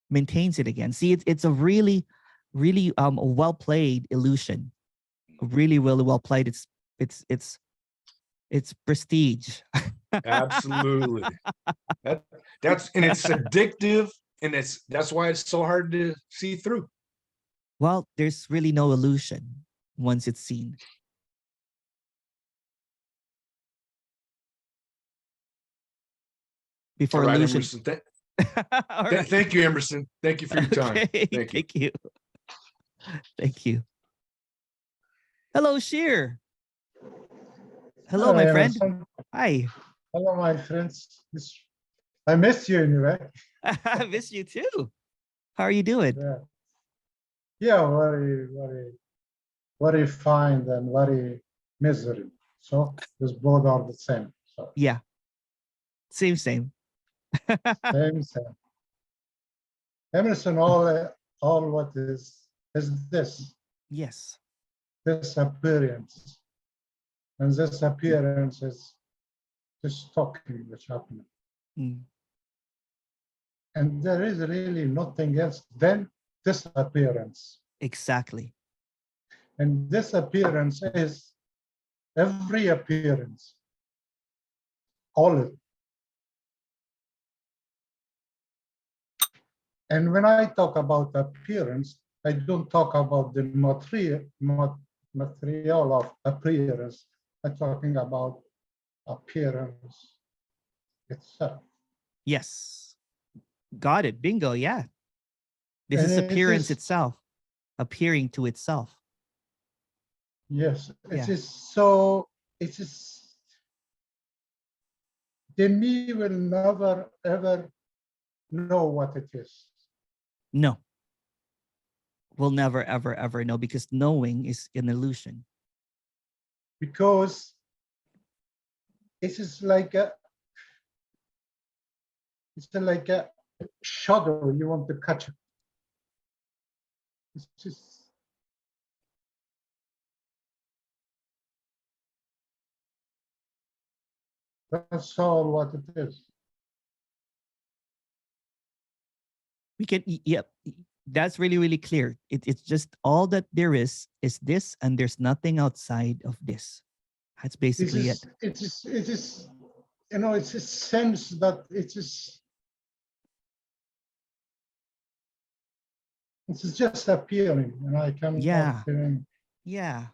maintains it again. See, it's a really, really well played illusion. Really, really well played. It's prestige. Absolutely. That's and it's addictive, and that's why it's so hard to see through. Well, there's really no illusion once it's seen. Before All right, illusion. Emerson. All right. Thank you, Emerson. Thank you for your time. Okay, Thank you. thank you. Thank you. Hello, Sheer. Hello, my friend. Emerson. Hi. Hello, my friends. I miss you anyway. I miss you too. How are you doing? Yeah. Yeah, very, very, very fine and very miserable. So these both are the same. So Yeah. Same. same. Emerson, all what is this Yes. appearance, and this appearance is just talking which happening, Mm. and there is really nothing else than this appearance. Exactly. And this appearance is every appearance, all of it. And when I talk about appearance, I don't talk about the material of appearance. I'm talking about appearance itself. Yes. Got it. Bingo. Yeah. This And is it appearance is- itself, appearing to itself. Yes, it Yeah. is so, it is, the me will never ever know what it is. No. We'll never, ever, ever know because knowing is an illusion. Because it is like a shadow you want to catch. It's just, that's all what it is. We can, yep. That's really, really clear. It's just all that there is this, and there's nothing outside of this. That's basically it. It is, you know, it's a sense that it is just appearing, and I can Yeah. Yeah.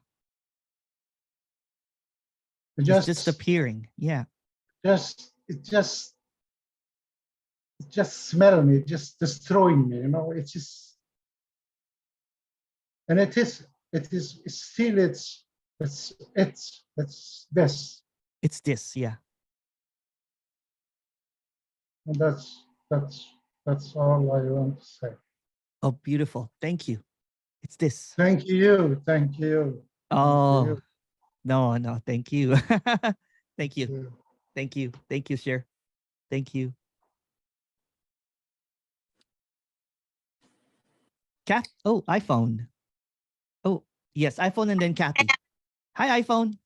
It's just appearing. Yeah. it just smell me, just destroying me, you know. It's just, and it is still it's this. It's this. Yeah. And that's all I want to say. Oh, beautiful. Thank you. It's this. Thank you. Thank you. Oh, you. no. Thank you. Thank you. Yeah. Thank you. Thank you, Cher. Thank you. Kath. Oh, iPhone. Oh, yes, iPhone and then Kathy. Hi, iPhone.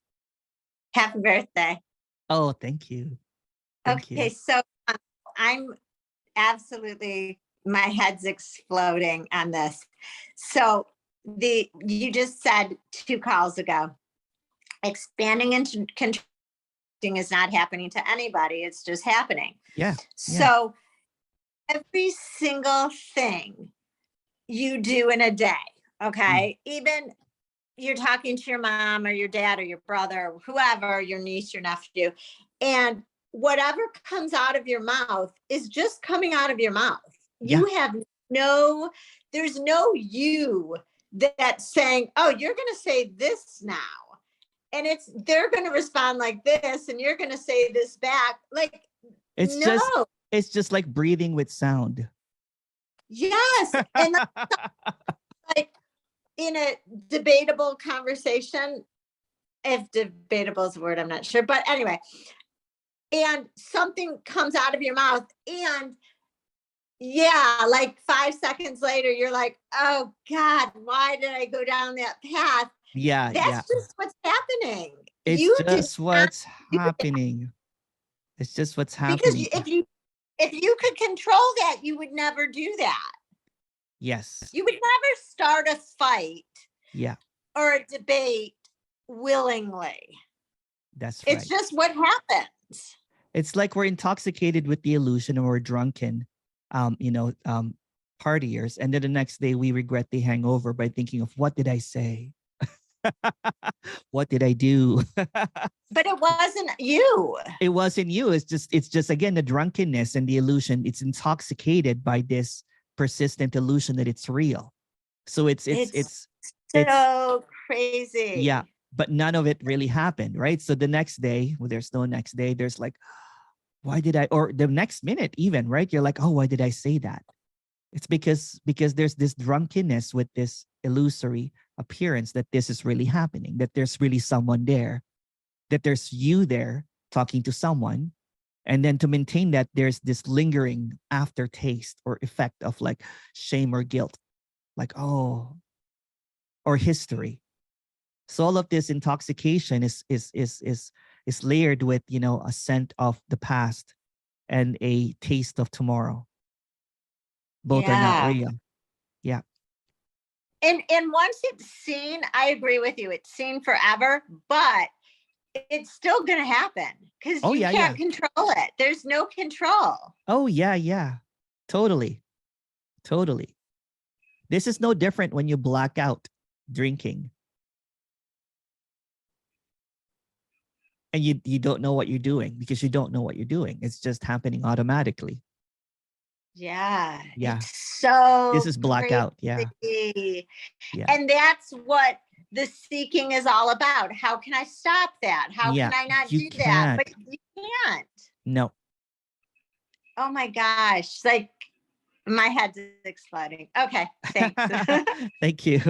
Happy birthday. Oh, thank you. Thank Okay, you. so I'm absolutely, my head's exploding on this. So you just said 2 calls ago, expanding and contracting is not happening to anybody. It's just happening. Yeah. So every single thing you do in a day, okay, even you're talking to your mom or your dad or your brother, whoever, your niece, your nephew, and whatever comes out of your mouth is just coming out of your mouth. You have there's no you that's saying, oh, you're going to say this now. And they're going to respond like this, and you're going to say this back. Like, It's just like breathing with sound. Yes. And like in a debatable conversation, if debatable is a word, I'm not sure. But anyway, and something comes out of your mouth, and like 5 seconds later, you're like, oh God, why did I go down that path? That's just what's happening. It's just what's happening. It's just what's happening. Because if you could control that, you would never do that. Yes. You would never start a fight. Yeah. Or a debate willingly. That's right. It's just what happens. It's like we're intoxicated with the illusion, and we're drunken, partiers, and then the next day we regret the hangover by thinking of, what did I say? What did I do? But it wasn't you. It wasn't you. It's just again the drunkenness and the illusion. It's intoxicated by this persistent illusion that it's real. So it's so crazy. Yeah, but none of it really happened, right? So the next day, well, there's no next day. There's like, why did I? Or the next minute, even, right? You're like, oh, why did I say that? It's because there's this drunkenness with this illusory appearance that this is really happening, that there's really someone there, that there's you there talking to someone. And then to maintain that, there's this lingering aftertaste or effect of like shame or guilt, like, oh, or history. So all of this intoxication is layered with, a scent of the past and a taste of tomorrow. Both are not real. Yeah. And once it's seen, I agree with you. It's seen forever, but it's still going to happen because you can't control it. There's no control. Oh, yeah. Totally. This is no different when you black out drinking. And you don't know what you're doing because you don't know what you're doing. It's just happening automatically. Yeah. Yeah. It's so this is blackout. crazy. Yeah. And that's what the seeking is all about. How can I stop that? How can I not do that? But you can't. No. Oh my gosh. Like my head's exploding. Okay. Thanks. Thank you.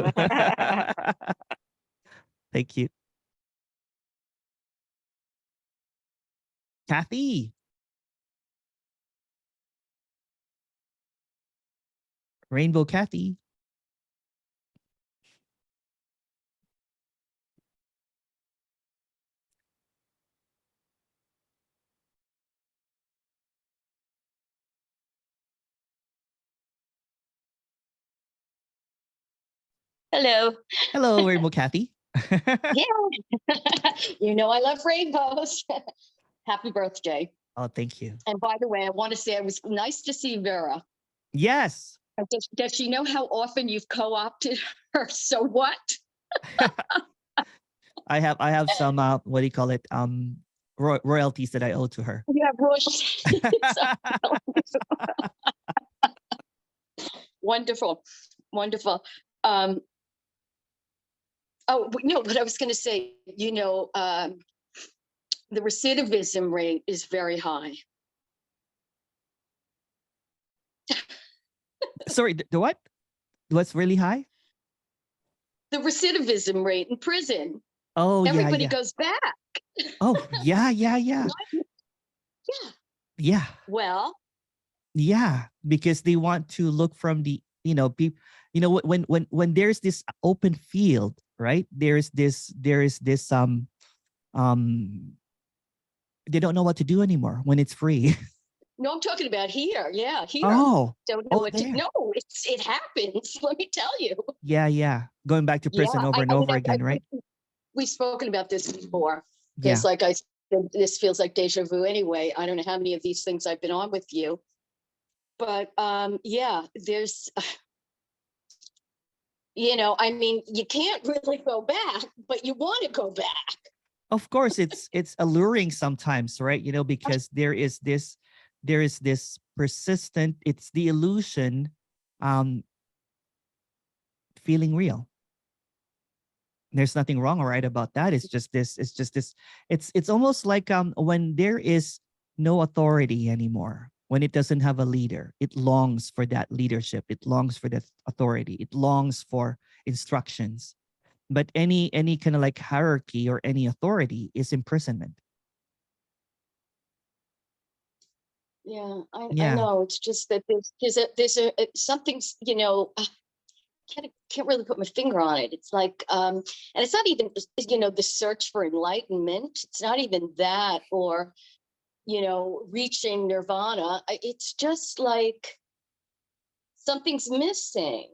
Thank you. Kathy. Rainbow Kathy. Hello. Hello, Rainbow Kathy. Yeah. I love rainbows. Happy birthday. Oh, thank you. And by the way, I want to say it was nice to see Vera. Yes. Does she know how often you've co-opted her? So what? I have some what do you call it? Royalties that I owe to her. You have royalties. Wonderful. Oh no, but I was going to say, the recidivism rate is very high. Sorry, the what? What's really high? The recidivism rate in prison. Oh, everybody goes back. Oh, yeah. Yeah. Well. Yeah, because they want to look from the, when there's this open field, right? There is this they don't know what to do anymore when it's free. No, I'm talking about here. Yeah, here. Oh, don't know what to. No, it happens. Let me tell you. Yeah. Going back to prison over and over again, right? We've spoken about this before. Because like I said, this feels like deja vu anyway. I don't know how many of these things I've been on with you. But there's You know, I mean, you can't really go back, but you want to go back. Of course, it's alluring sometimes, right? You know, because there is this persistent, it's the illusion feeling real. There's nothing wrong or right about that. It's just this, it's almost like when there is no authority anymore, when it doesn't have a leader, it longs for that leadership, it longs for that authority, it longs for instructions. But any kind of like hierarchy or any authority is imprisonment. Yeah, I Yeah. know. It's just that there's something's, you know, can't really put my finger on it. It's like, and it's not even, you know, the search for enlightenment. It's not even that, or, you know, reaching nirvana. It's just like something's missing.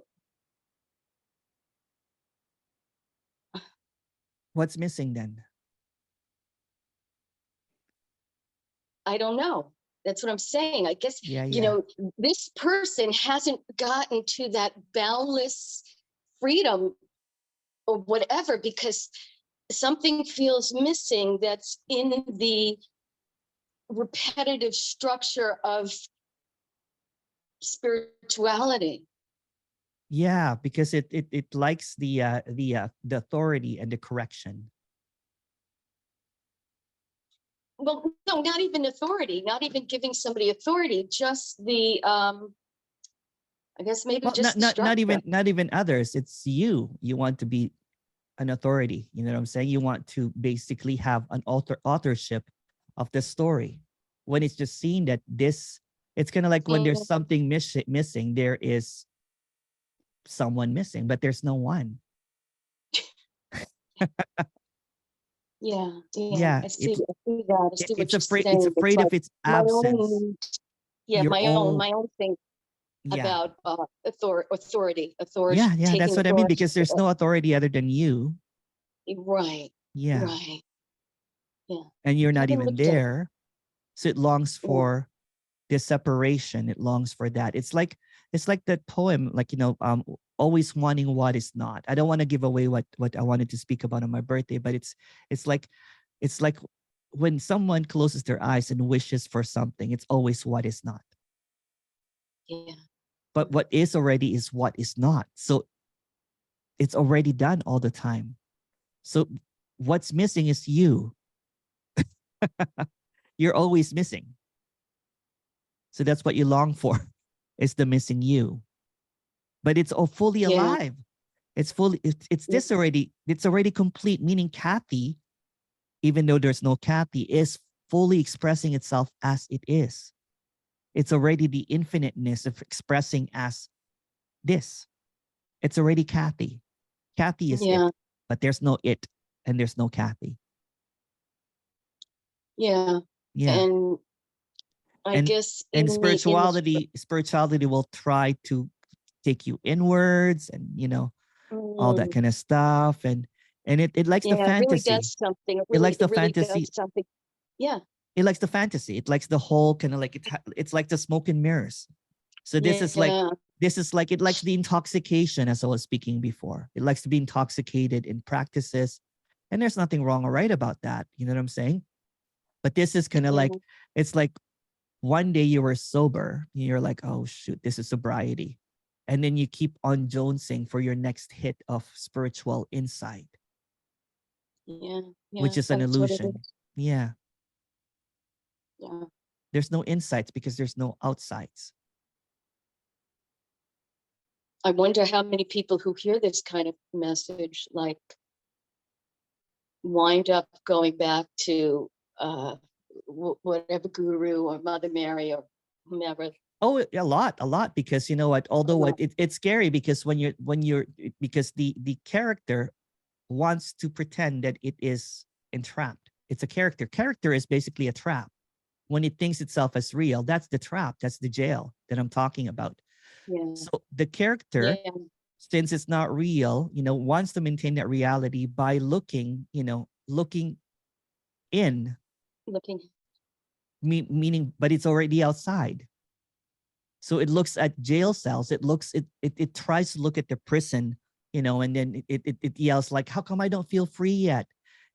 What's missing then? I don't know. That's what I'm saying. I guess, Yeah, you yeah. know, this person hasn't gotten to that boundless freedom or whatever, because something feels missing that's in the repetitive structure of spirituality. Yeah, because it likes the authority and the correction. Well, no, not even authority, not even giving somebody authority, just the I guess maybe Well, just the not structure. even others. It's you. You want to be an authority. You know what I'm saying? You want to basically have an authorship of the story. When it's just seen that this, it's kind of like when there's something missing, there is someone missing, but there's no one. Yeah, Yeah, I see that. I see what it's you're afraid. saying. It's It's afraid like of its my absence. own, yeah, Your own. my own thing Yeah. about authority, Yeah. That's taking what I mean, authority. because there's no authority other than you. Right. Yeah. Right. Yeah. And you're I not haven't even looked at it. there. So it longs for this separation. It longs for that. It's like that poem, like, you know, always wanting what is not. I don't want to give away what I wanted to speak about on my birthday, but it's like when someone closes their eyes and wishes for something, it's always what is not. Yeah. But what is already is what is not. So it's already done all the time. So what's missing is you. You're always missing. So that's what you long for, is the missing you. But it's all fully alive. It's fully, it's already complete, meaning Kathy, even though there's no Kathy, is fully expressing itself as it is. It's already the infiniteness of expressing as this. It's already Kathy. Kathy is it, but there's no it and there's no Kathy. Yeah. Yeah. And I guess and spirituality will try to take you inwards and, you know, all that kind of stuff. And it likes the it really fantasy. does something. It likes the really fantasy. does something. Yeah. It likes the fantasy. It likes the whole kind of like, it's like the smoke and mirrors. So this is like it likes the intoxication, as I was speaking before. It likes to be intoxicated in practices. And there's nothing wrong or right about that. You know what I'm saying? But this is kind of like, it's like one day you were sober and you're like, oh shoot, this is sobriety. And then you keep on jonesing for your next hit of spiritual insight. Yeah. Which is an illusion. Yeah. Yeah. There's no insights because there's no outsides. I wonder how many people who hear this kind of message, like, wind up going back to whatever guru or Mother Mary or whomever. Oh, a lot, because you know what, although it's scary, because because the character wants to pretend that it is entrapped. It's a character. Character is basically a trap. When it thinks itself as real, that's the trap. That's the jail that I'm talking about. Yeah. So the character, since it's not real, you know, wants to maintain that reality by looking in. Meaning, but it's already outside. So it looks at jail cells. It tries to look at the prison you know, and then it yells like, how come I don't feel free yet?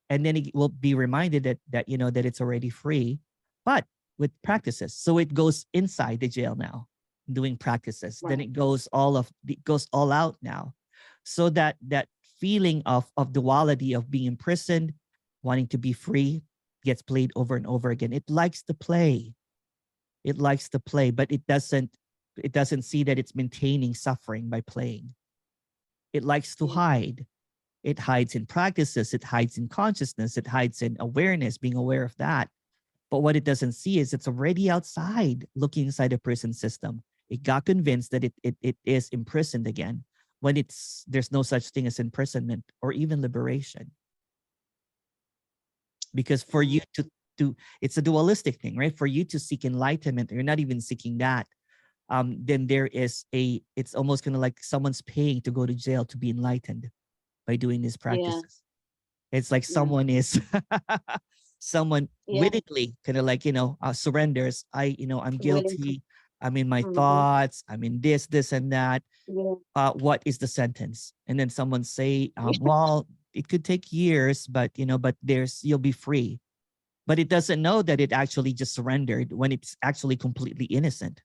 And then it will be reminded that you know that it's already free, but with practices. So it goes inside the jail now, doing practices. Then Right. it goes all out now. So that feeling of duality, of being imprisoned, wanting to be free, gets played over and over again. It likes to play. It likes to play, but it doesn't see that it's maintaining suffering by playing. It likes to Yeah. hide. It hides in practices, it hides in consciousness, it hides in awareness, being aware of that. But what it doesn't see is it's already outside, looking inside the prison system. It got convinced that it is imprisoned again, when there's no such thing as imprisonment or even liberation. Because for you to it's a dualistic thing, right? For you to seek enlightenment, you're not even seeking that. Then there is it's almost kind of like someone's paying to go to jail to be enlightened by doing these practices. It's like someone is someone Yeah. wittingly kind of like, you know, surrenders. I'm Willing to- guilty. I'm in my Mhm. thoughts. I'm in this and that. Yeah. What is the sentence? And then someone say, well, it could take years, but you'll be free. But it doesn't know that it actually just surrendered when it's actually completely innocent.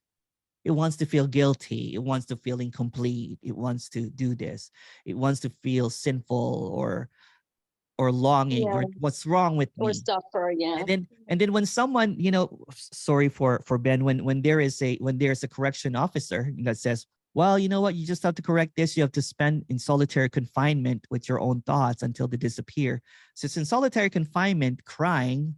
It wants to feel guilty. It wants to feel incomplete. It wants to do this. It wants to feel sinful or longing, or Yeah. what's wrong with Or me. suffer. Yeah. And then when someone, sorry for Ben, when there's a correction officer that says, well, you know what, you just have to correct this. You have to spend in solitary confinement with your own thoughts until they disappear. So it's in solitary confinement, crying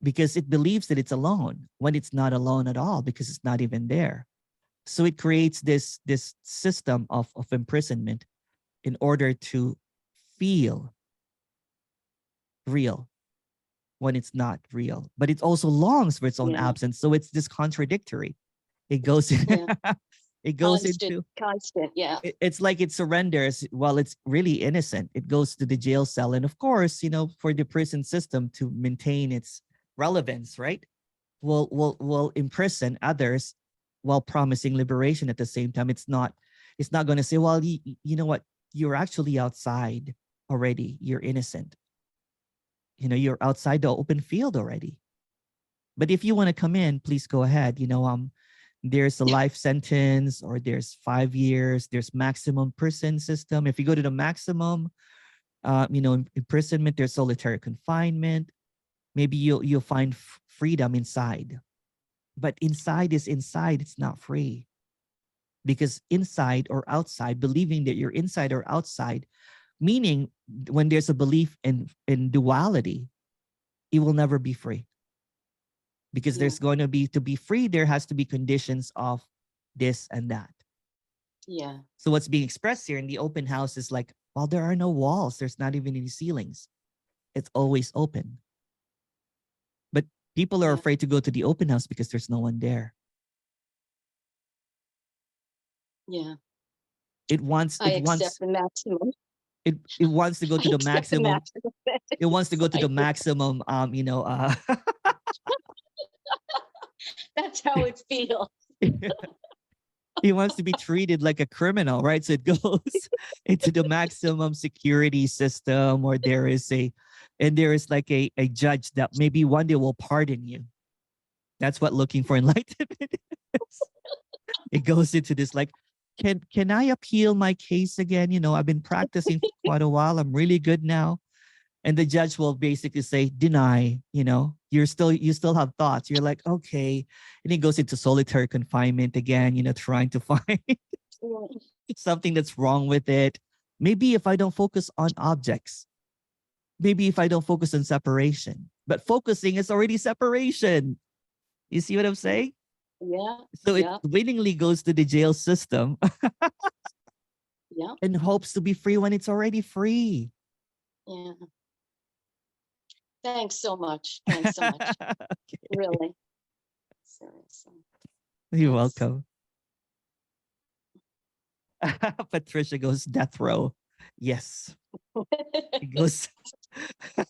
because it believes that it's alone when it's not alone at all, because it's not even there. So it creates this system of imprisonment in order to feel real when it's not real, but it also longs for its own Yeah. absence. So it's this contradictory. It goes Yeah. it goes Constant. Yeah. it's like it surrenders while it's really innocent. It goes to the jail cell, and of course, for the prison system to maintain its relevance, right, will imprison others while promising liberation at the same time. It's not going to say, well, you know what, you're actually outside already, you're innocent, you're outside the open field already. But if you want to come in, please go ahead. There's a life sentence, or there's 5 years, there's maximum prison system. If you go to the maximum, imprisonment, there's solitary confinement. Maybe you'll find freedom inside. But inside is inside, it's not free. Because inside or outside, believing that you're inside or outside, meaning when there's a belief in duality, it will never be free. Because there's going to be free, there has to be conditions of this and that. Yeah. So what's being expressed here in the open house is like, well, there are no walls. There's not even any ceilings. It's always open. But people are afraid to go to the open house because there's no one there. Yeah. It wants I accept the maximum. it wants to go to I the accept the maximum. It wants to go to the I- maximum That's how it feels. he wants to be treated like a criminal, right? So it goes into the maximum security system, or there is like a judge that maybe one day will pardon you. That's what looking for enlightenment is. It goes into this like, can I appeal my case again? I've been practicing for quite a while. I'm really good now. And the judge will basically say, deny, you still have thoughts. You're like, okay. And it goes into solitary confinement again, trying to find something that's wrong with it. Maybe if I don't focus on objects, maybe if I don't focus on separation, but focusing is already separation. You see what I'm saying? Yeah. So it Yeah. willingly goes to the jail system Yeah. and hopes to be free when it's already free. Yeah. Thanks so much. Thanks so much. Okay. Really. Seriously. You're Yes. welcome. Patricia goes death row. Yes. It goes. That's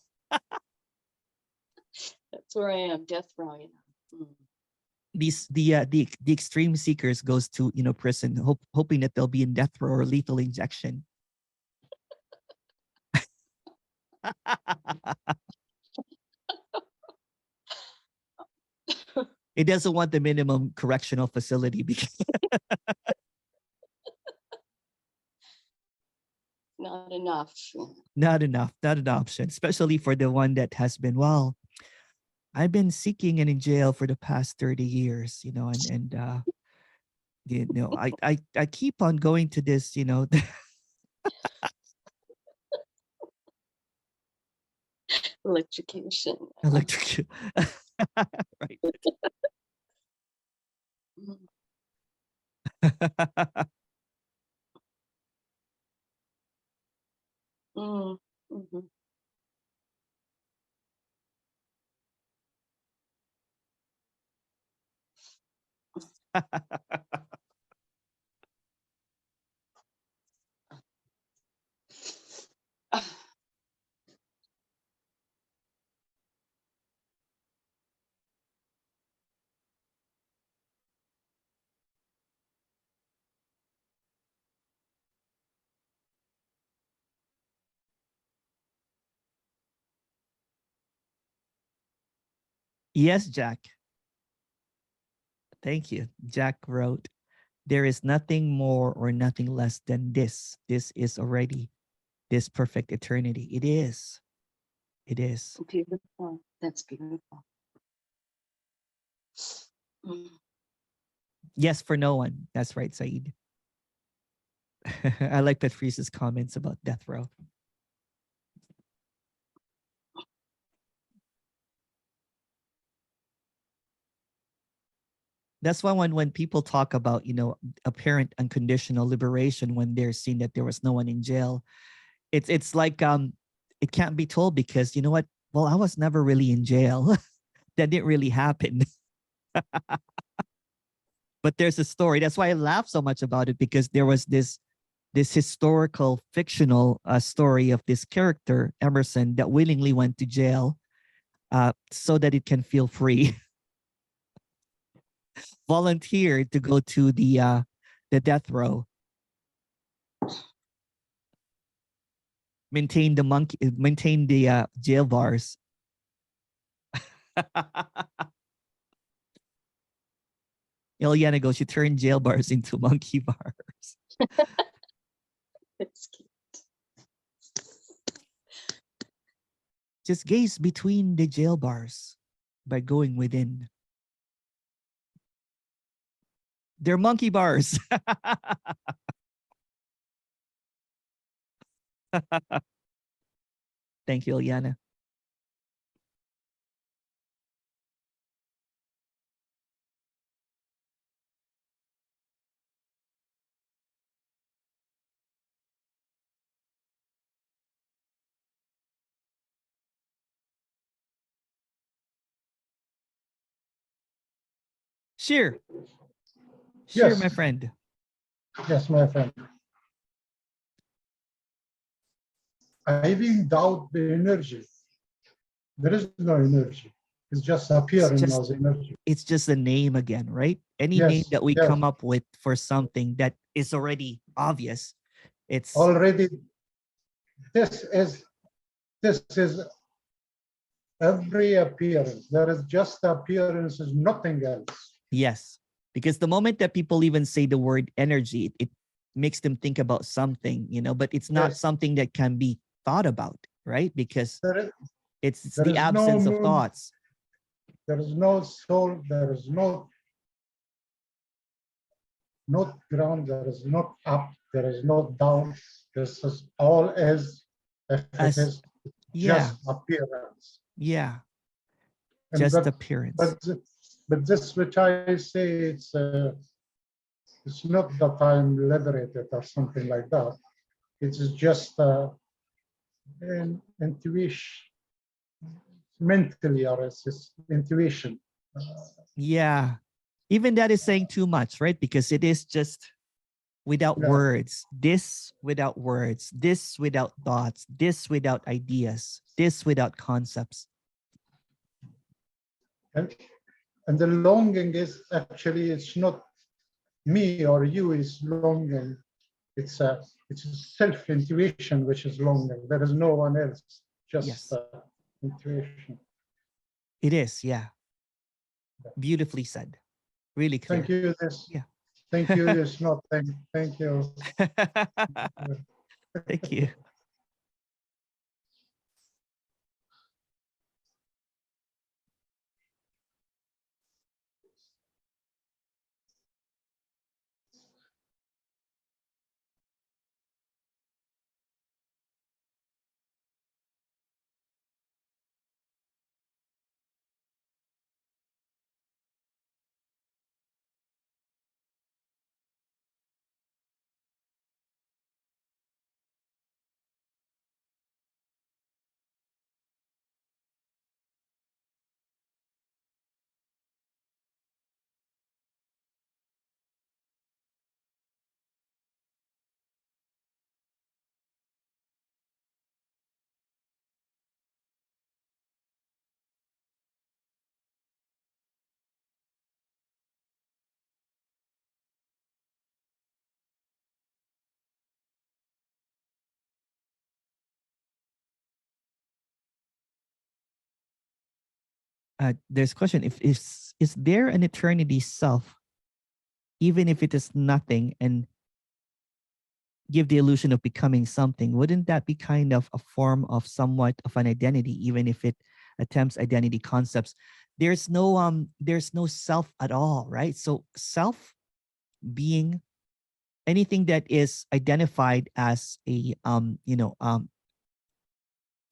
where I am, death row. Mm. the extreme seekers goes to prison, hoping that they'll be in death row or lethal injection. It doesn't want the minimum correctional facility because Not enough. not an option, especially for the one that has been, well, I've been seeking and in jail for the past 30 years, and I keep on going to this, Electrocution. electric. Right. Mm, mhm. Yes, Jack. Thank you. Jack wrote, there is nothing more or nothing less than this. This is already this perfect eternity. It is. It is. Beautiful. That's beautiful. Mm. Yes, for no one. That's right, Saeed. I like Patrice's comments about death row. That's why when people talk about, apparent unconditional liberation, when they're seeing that there was no one in jail, it's like it can't be told because you know what? Well, I was never really in jail. That didn't really happen. But there's a story. That's why I laugh so much about it, because there was this historical fictional story of this character, Emerson, that willingly went to jail so that it can feel free. Volunteered to go to the death row. Maintain the jail bars. Ilyana goes, you turn jail bars into monkey bars. That's cute. Just gaze between the jail bars by going within. They're monkey bars. Thank you, Ilyana. Sure. Sure, Yes. my friend. Yes, my friend. I even doubt the energy. There is no energy. It's just appearing as energy. It's just a name again, right? Any name Yes, that we yes. come up with for something that is already obvious, it's Already, this is every appearance. There is just appearance, is nothing else. yes. Because the moment that people even say the word energy, it makes them think about something, but it's not Yes. something that can be thought about, right? Because it's there the is no absence of moon. thoughts. There is no soul. There is no ground. There is no up. There is no down. This is all as if it is Yeah, just appearance. yeah. And Just appearance. But this which I say, it's not that I'm liberated or something like that. It is just an intuition, mentally, or it's intuition. Yeah. Even that is saying too much, right? Because it is just without Yeah. words. This without words. This without thoughts. This without ideas. This without concepts. And the longing is actually, it's not me or you is longing. It's a self-intuition which is longing. There is no one else, just Yes. intuition. It is, yeah. Beautifully said. Really clear. Thank you. Yeah. Thank you. It's not. Thank you. Thank you. There's a question, if is there an eternity self, even if it is nothing, and give the illusion of becoming something? Wouldn't that be kind of a form of somewhat of an identity, even if it attempts identity concepts? There's no self at all, right? So self being anything that is identified as a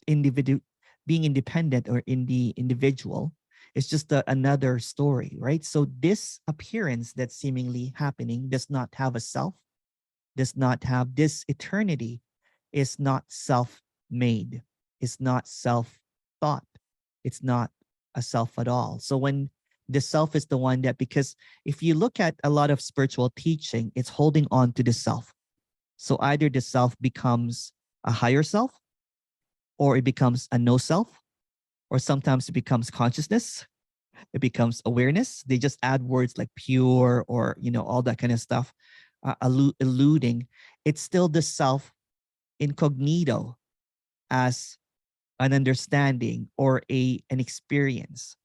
individual, being independent or in the individual, is just another story, right? So this appearance that's seemingly happening does not have a self, does not have this eternity, is not self-made, is not self-thought, it's not a self at all. So when the self is the one that, because if you look at a lot of spiritual teaching, it's holding on to the self. So either the self becomes a higher self, or it becomes a no self, or sometimes it becomes consciousness, it becomes awareness. They just add words like pure or all that kind of stuff, alluding. It's still the self incognito as an understanding or an experience.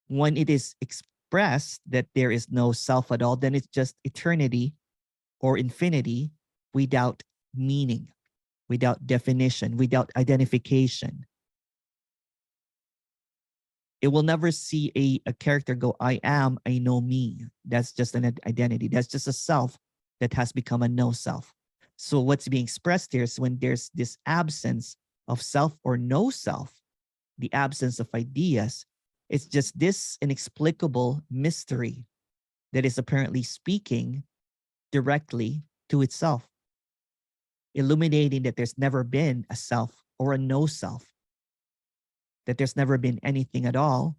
When it is expressed that there is no self at all, then it's just eternity or infinity without meaning, without definition, without identification. It will never see a character go, I am, I know me. That's just an identity. That's just a self that has become a no self. So what's being expressed here is when there's this absence of self or no self, the absence of ideas, it's just this inexplicable mystery that is apparently speaking directly to itself, illuminating that there's never been a self or a no self, that there's never been anything at all.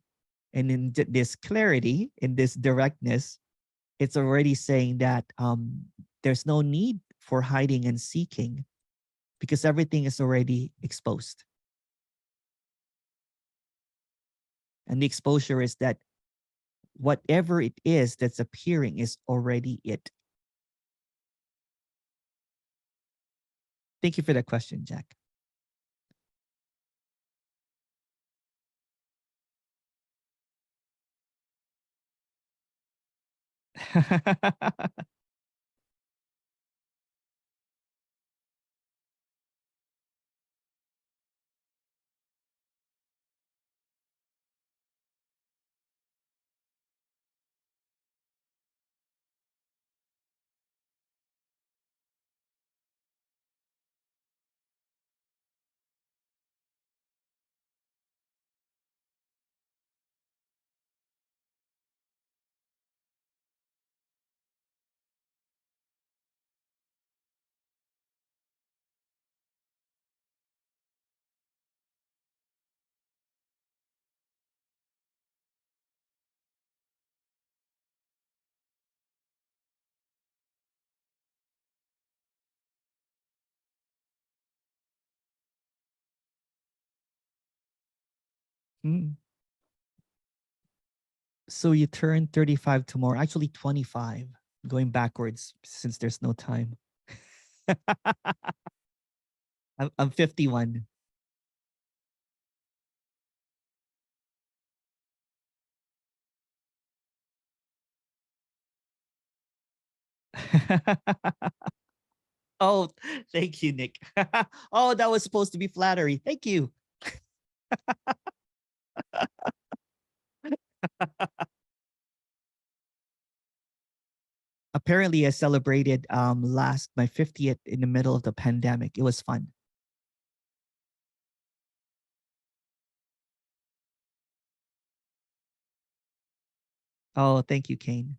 And in this clarity, in this directness, it's already saying that there's no need for hiding and seeking, because everything is already exposed. And the exposure is that whatever it is that's appearing is already it. Thank you for that question, Jack. So you turn 35 tomorrow, actually 25, going backwards since there's no time. I'm 51. Oh, thank you, Nick. Oh, that was supposed to be flattery. Thank you. Apparently, I celebrated my 50th in the middle of the pandemic. It was fun. Oh, thank you, Kane.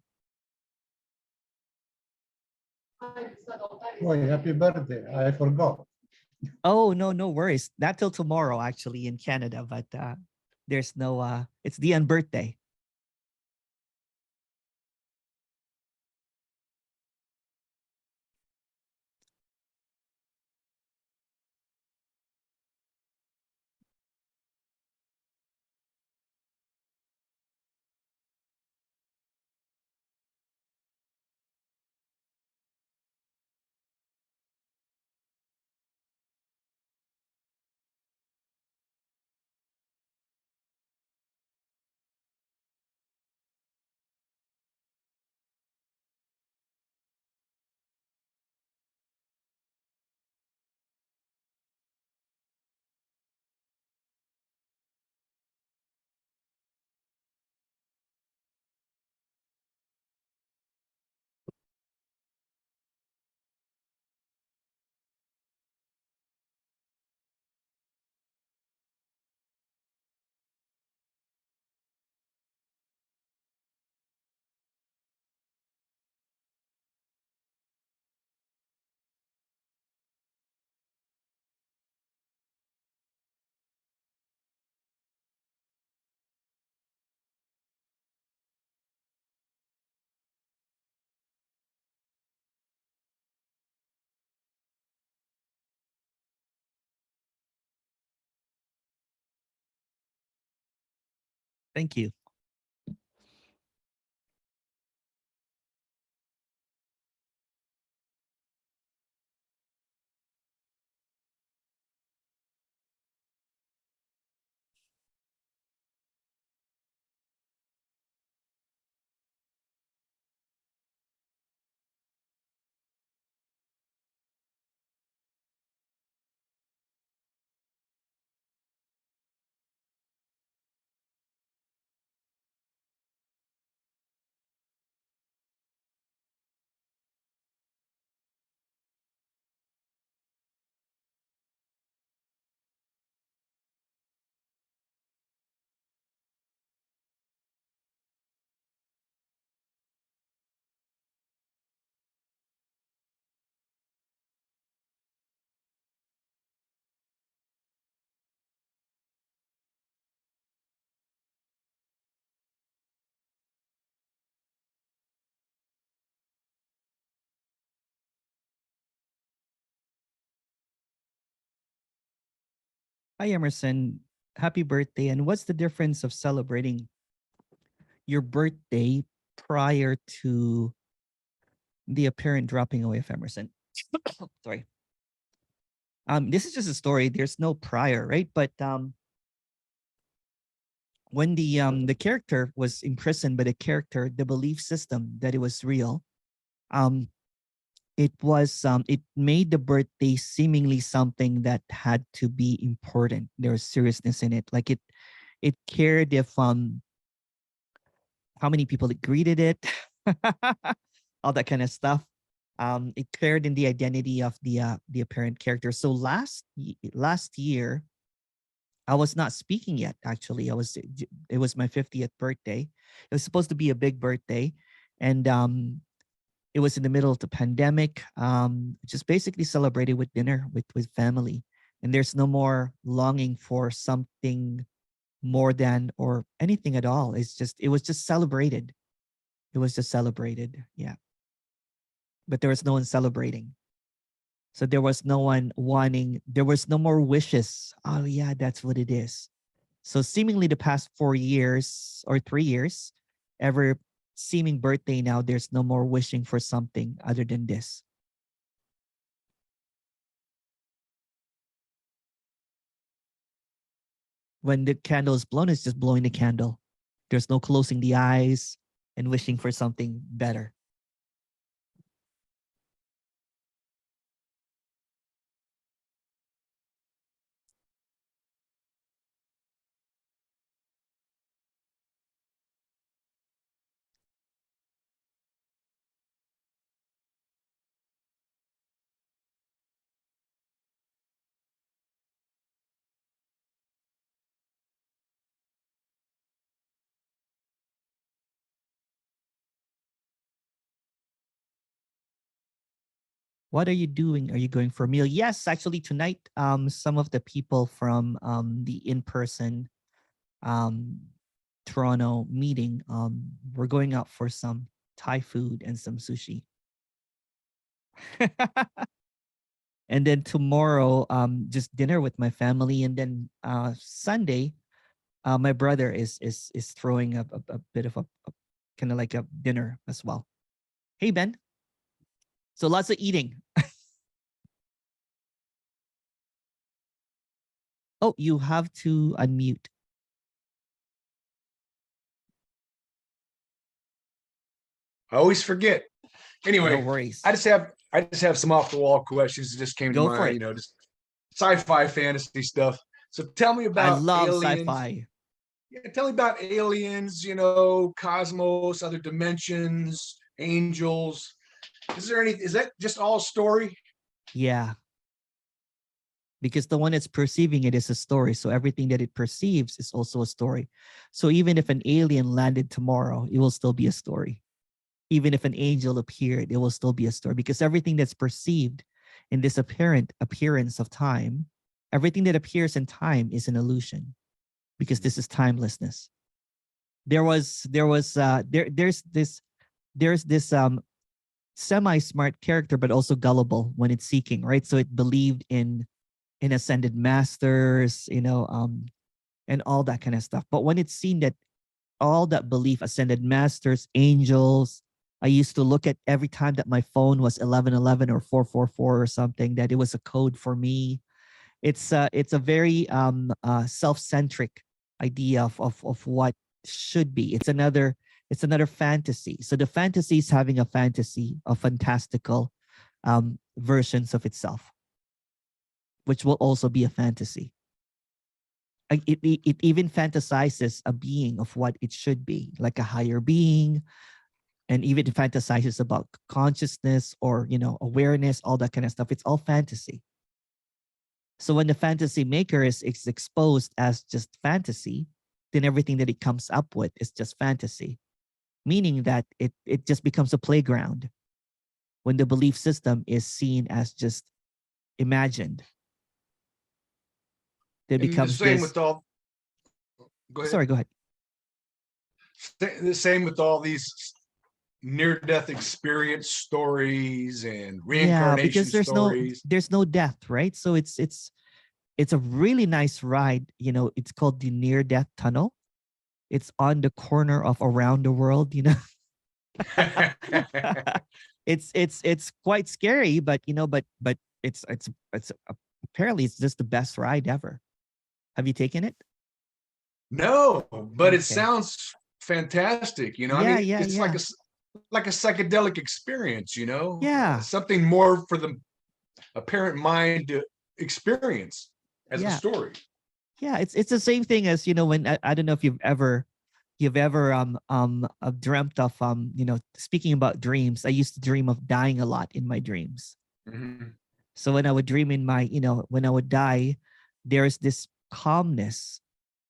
Boy, happy birthday. I forgot. Oh, no worries. Not till tomorrow, actually, in Canada, but there's no, it's the unbirthday. Thank you. Hi, Emerson. Happy birthday. And what's the difference of celebrating your birthday prior to the apparent dropping away of Emerson? Sorry. This is just a story. There's no prior, right? But when the character was imprisoned by the character, the belief system that it was real, it made the birthday seemingly something that had to be important. There was seriousness in it. Like it cared if how many people greeted it, all that kind of stuff. It cared in the identity of the apparent character. So last year, I was not speaking yet. Actually, it was my 50th birthday. It was supposed to be a big birthday, and it was in the middle of the pandemic. Just basically celebrated with dinner with family, and there's no more longing for something more than or anything at all. It was just celebrated. It was just celebrated. Yeah. But there was no one celebrating. So there was no one wanting, there was no more wishes. Oh yeah, that's what it is. So seemingly the past 4 years or 3 years, ever seeming birthday now, there's no more wishing for something other than this. When the candle is blown, it's just blowing the candle. There's no closing the eyes and wishing for something better. What are you doing? Are you going for a meal? Yes, actually tonight, some of the people from the in-person Toronto meeting, we're going out for some Thai food and some sushi. And then tomorrow, just dinner with my family. And then Sunday, my brother is throwing up a bit of a kind of like a dinner as well. Hey, Ben. So lots of eating. Oh, you have to unmute. I always forget. Anyway, No worries. I just have some off the wall questions that just came to Go for mind. it. Just sci-fi fantasy stuff. So tell me I about love aliens. sci-fi. Yeah, tell me about aliens. Cosmos, other dimensions, angels. Is that just all story? Yeah. Because the one that's perceiving it is a story. So everything that it perceives is also a story. So even if an alien landed tomorrow, it will still be a story. Even if an angel appeared, it will still be a story. Because everything that's perceived in this apparent appearance of time, everything that appears in time is an illusion. Because this is timelessness. There's this semi-smart character, but also gullible when it's seeking, right? So it believed in ascended masters, and all that kind of stuff. But when it's seen that all that belief, ascended masters, angels, I used to look at every time that my phone was 1111 or 444 or something, that it was a code for me. It's a very self-centric idea of what should be. It's another fantasy. So the fantasy is having a fantasy of fantastical versions of itself, which will also be a fantasy. It even fantasizes a being of what it should be, like a higher being, and even fantasizes about consciousness or awareness, all that kind of stuff. It's all fantasy. So when the fantasy maker is exposed as just fantasy, then everything that it comes up with is just fantasy, meaning that it just becomes a playground when the belief system is seen as just imagined. It becomes the same this. with all. Go ahead. Sorry, go ahead. The same with all these near-death experience stories and reincarnation because stories. there's no death, right? So it's a really nice ride. It's called the near-death tunnel. It's on the corner of Around the World. It's quite scary, but it's apparently it's just the best ride ever. Have you taken it? No, but Okay. it sounds fantastic. Yeah, it's like a psychedelic experience. Yeah. Something more for the apparent mind to experience as a story. Yeah, it's the same thing as when I don't know if you've ever dreamt of speaking about dreams. I used to dream of dying a lot in my dreams. Mhm. So when I would dream in my when I would die, there's this calmness,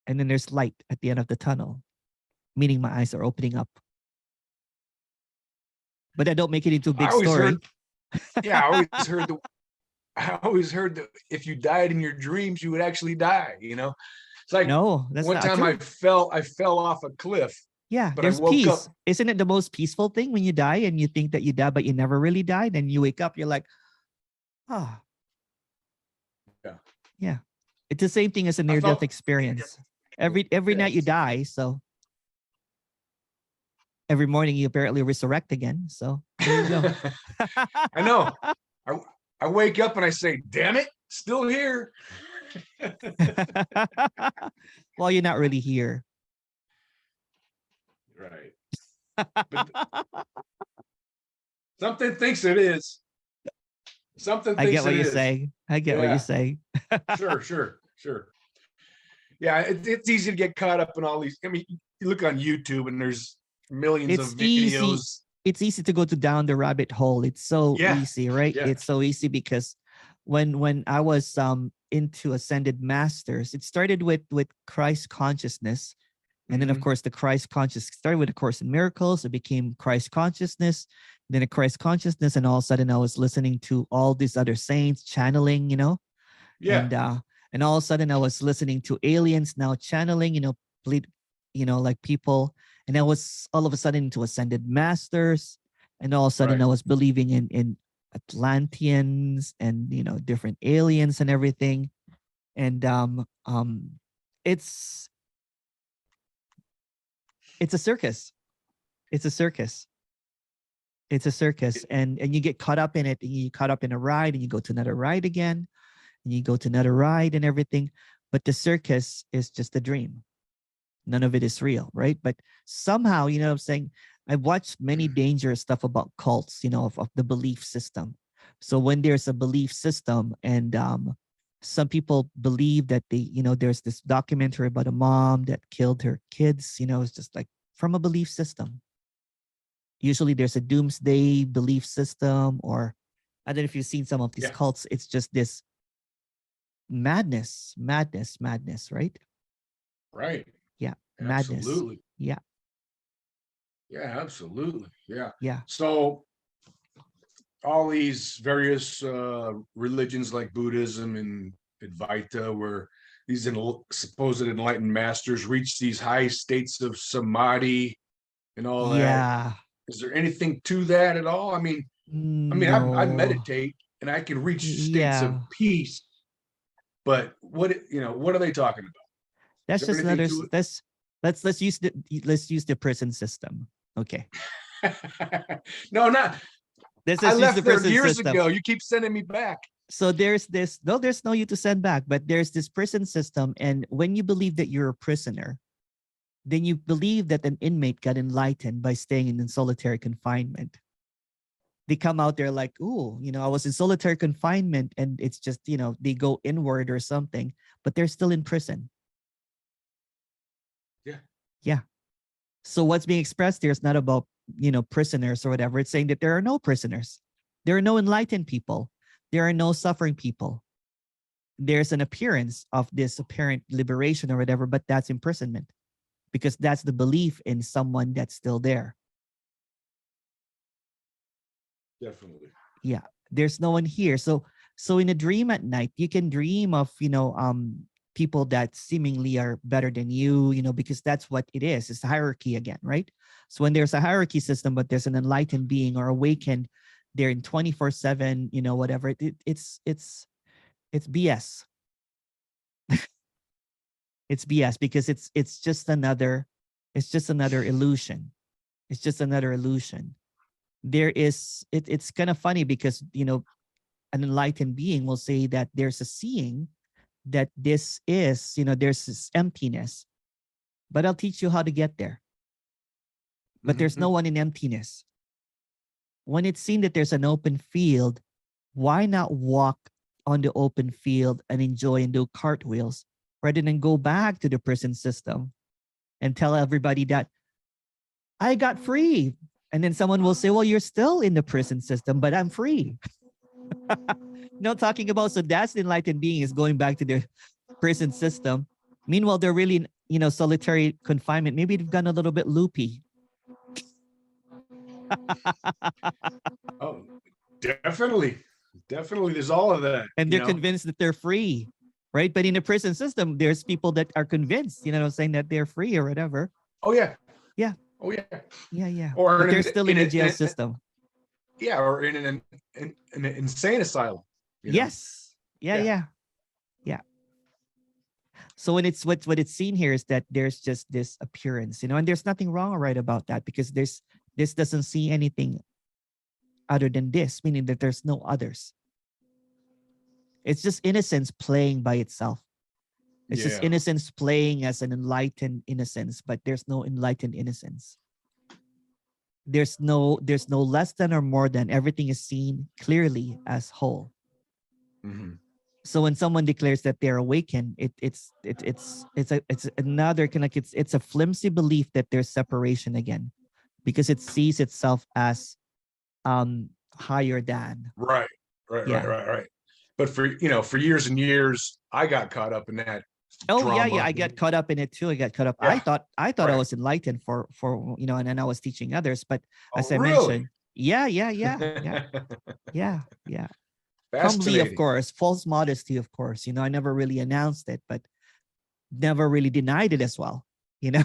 and then there's light at the end of the tunnel, meaning my eyes are opening up. But I don't make it into a big story. I always heard that if you died in your dreams, you would actually die. It's like No, that's one not time true. I fell off a cliff. Yeah, but there's I woke peace. up. Isn't it the most peaceful thing when you die and you think that you died, but you never really died, and you wake up, you're like, ah. Yeah. Yeah. It's the same thing as a near-death experience. Every night you die, so every morning you apparently resurrect again. So there you go. I know. I wake up and I say, damn it, still here. Well, you're not really here. Right. But something thinks it is. Something I thinks get what it you're is. saying. I get what Yeah. you're saying. Sure. Yeah, it's easy to get caught up in all these. I mean, you look on YouTube and there's millions It's of easy. videos. It's easy to go to down the rabbit hole. It's so Yeah. easy, right? Yeah. It's so easy because when I was into ascended masters, it started with Christ consciousness. And then, of Mhm. course, the Christ conscious started with A Course in Miracles. It became Christ consciousness, then a Christ consciousness, and all of a sudden, I was listening to all these other saints channeling, Yeah. and all of a sudden, I was listening to aliens now channeling, like people, and I was all of a sudden into ascended masters, and all of a sudden, Right. I was believing in Atlanteans and different aliens and everything, and it's a circus. It's a circus. It's a circus, and you get caught up in it, and you caught up in a ride, and you go to another ride again, and you go to another ride and everything. But the circus is just a dream. None of it is real, right? But somehow, you know what I'm saying? I've watched many dangerous stuff about cults, of the belief system. So when there's a belief system, and some people believe that there's this documentary about a mom that killed her kids, it's just like from a belief system. Usually there's a doomsday belief system, or I don't know if you've seen some of these Yeah. cults. It's just this madness, right? Right. Yeah, madness. Absolutely. Yeah, Yeah, absolutely. Yeah. yeah, So all these various religions like Buddhism and Advaita, where these supposed enlightened masters reach these high states of samadhi and all that. yeah. Is there anything to that at all? I mean, I No. meditate and I can reach states of Yeah, peace, but what are they talking about? that's Is there just anything another. to Let's use the prison system. Okay, it? No, not. let's I just use the left there prison years system. ago. You keep sending me back. So there's this. No, there's no you to send back, but there's this prison system, and when you believe that you're a prisoner, then you believe that an inmate got enlightened by staying in solitary confinement. They come out there like, "Ooh, I was in solitary confinement," and it's just, they go inward or something, but they're still in prison. Yeah. Yeah. So what's being expressed there is not about, prisoners or whatever. It's saying that there are no prisoners. There are no enlightened people. There are no suffering people. There's an appearance of this apparent liberation or whatever, but that's imprisonment, because that's the belief in someone that's still there. Definitely. Yeah, there's no one here. So in a dream at night, you can dream of people that seemingly are better than you, because that's what it is. It's a hierarchy again, right? So when there's a hierarchy system, but there's an enlightened being or awakened, they're in 24/7, whatever. It's BS. It's BS because it's just another illusion. It's just another illusion. It's kind of funny because an enlightened being will say that there's a seeing that this is, there's this emptiness, but I'll teach you how to get there. But there's no one in emptiness. When it's seen that there's an open field, why not walk on the open field and enjoy and do cartwheels rather than go back to the prison system and tell everybody that I got free? And then someone will say, well, you're still in the prison system, but I'm free. Talking about, so that's the enlightened being is going back to the prison system. Meanwhile, they're really in, solitary confinement. Maybe they've gone a little bit loopy. Oh, definitely. There's all of that. And they're convinced that they're free, right? But in the prison system, there's people that are convinced, saying that they're free or whatever. Oh, yeah. Yeah. Oh, yeah. Yeah. Or but they're still in the jail system. Yeah, or in an insane asylum. Yes. Yeah. So when it's what it's seen here is that there's just this appearance, you know, and there's nothing wrong or right about that, because this doesn't see anything other than this, meaning that there's no others. It's just innocence playing by itself. It's just Yeah. innocence playing as an enlightened innocence, but there's no enlightened innocence. There's no less than or more than. Everything is seen clearly as whole. Mhm. So when someone declares that they're awakened, it's another kind of like it's a flimsy belief that there's separation again, because it sees itself as higher than. Right. Yeah. Right. But for years and years, I got caught up in that. Oh drama. yeah, I got caught up in it too. I got caught up. Yeah. I thought I Right. was enlightened for you know, and then I was teaching others. But as Oh, I really? mentioned, yeah. Humbly, of Fascinating. course, false modesty, of course. You know, I never really announced it, but never really denied it as well. You know.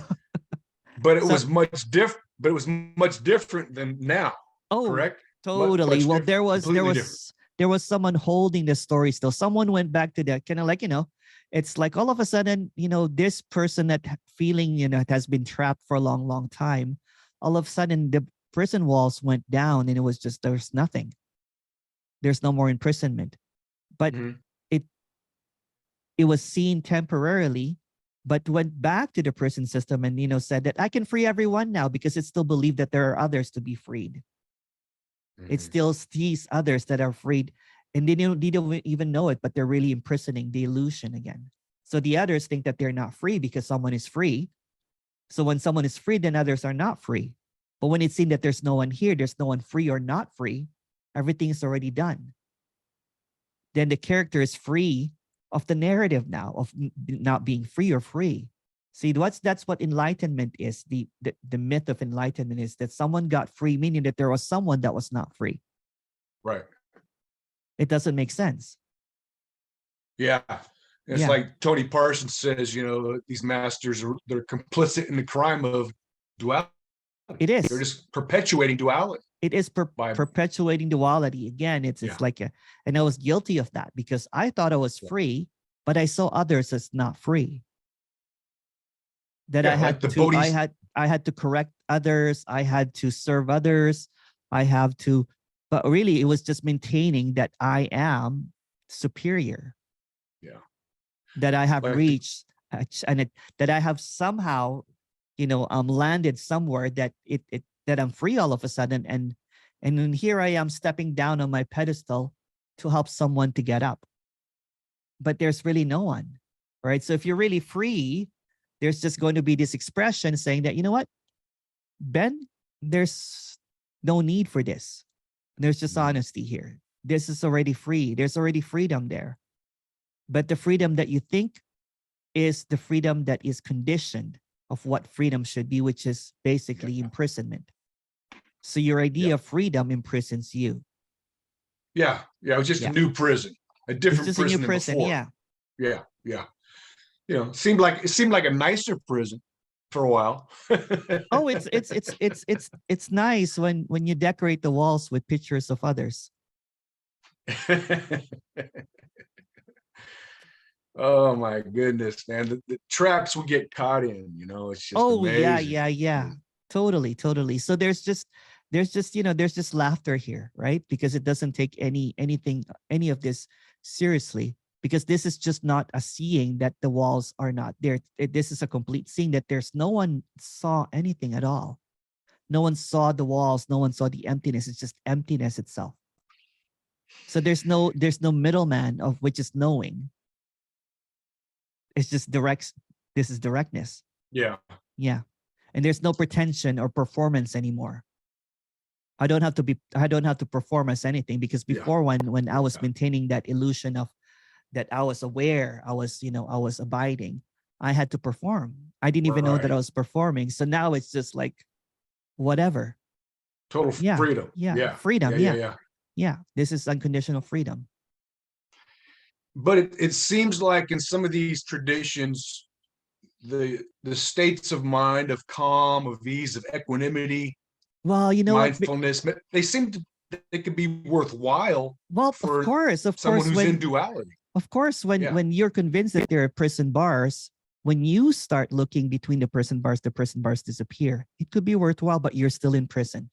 But it So- was much different. But it was much different than now. Oh, Correct. totally. Much Well, different, completely different. there was someone holding the story still. Someone went back to that kind of like, you know, it's like all of a sudden, you know, this person that feeling, you know, has been trapped for a long time. All of a sudden, the prison walls went down, and it was just there's nothing. There's no more imprisonment, but Mhm. it was seen temporarily, but went back to the prison system and, you know, said that I can free everyone now, because it still believed that there are others to be freed. It Mhm. still sees others that are freed, and they don't even know it, but they're really imprisoning the illusion again. So the others think that they're not free because someone is free. So when someone is free, then others are not free. But when it's seen that there's no one here, there's no one free or not free, everything's already done. Then the character is free of the narrative now of not being free or free. See, that's what enlightenment is. The myth of enlightenment is that someone got free, meaning that there was someone that was not free. Right. It doesn't make sense. Yeah. It's Yeah. like Tony Parsons says, these masters they're complicit in the crime of duality. It is. They're just perpetuating duality. It is by- perpetuating duality. Again, it's Yeah. like and I was guilty of that because I thought I was free, but I saw others as not free. That Yeah, I had like the to Bodhis- I had to correct others, I had to serve others, but really it was just maintaining that I am superior. Yeah. That I have Like the- reached that I have somehow, landed somewhere that that I'm free all of a sudden, and then here I am stepping down on my pedestal to help someone to get up. But there's really no one, right? So if you're really free, there's just going to be this expression saying that, you know what, Ben, there's no need for this. There's just honesty here. This is already free. There's already freedom there. But the freedom that you think is the freedom that is conditioned of what freedom should be, which is basically imprisonment. So your idea of freedom imprisons you. Yeah. It was just Yeah. a new prison, a It's different just a prison new than prison, before. yeah. Yeah. It seemed like a nicer prison for a while. Oh, it's nice when you decorate the walls with pictures of others. Oh my goodness, man. The traps we get caught in, it's just amazing. Yeah. Totally. So there's just laughter here, right? Because it doesn't take any of this seriously, because this is just not a seeing that the walls are not there. This is a complete seeing that there's no one saw anything at all. No one saw the walls, no one saw the emptiness. It's just emptiness itself. So there's no middleman of which is knowing. It's just direct. This is directness. Yeah. And there's no pretension or performance anymore. I don't have to perform as anything, because before when I was maintaining that illusion of that I was aware, I was abiding, I had to perform. I didn't even know that I was performing. So now it's just like whatever. Total freedom. Yeah. Freedom. Yeah. Yeah. This is unconditional freedom. But it seems like in some of these traditions, the states of mind, of calm, of ease, of equanimity, Well, mindfulness, they seem to, they could be worthwhile Well, for of course, someone who's in duality. Of course, when Yeah. when you're convinced that there are prison bars, when you start looking between the prison bars disappear. It could be worthwhile, but you're still in prison.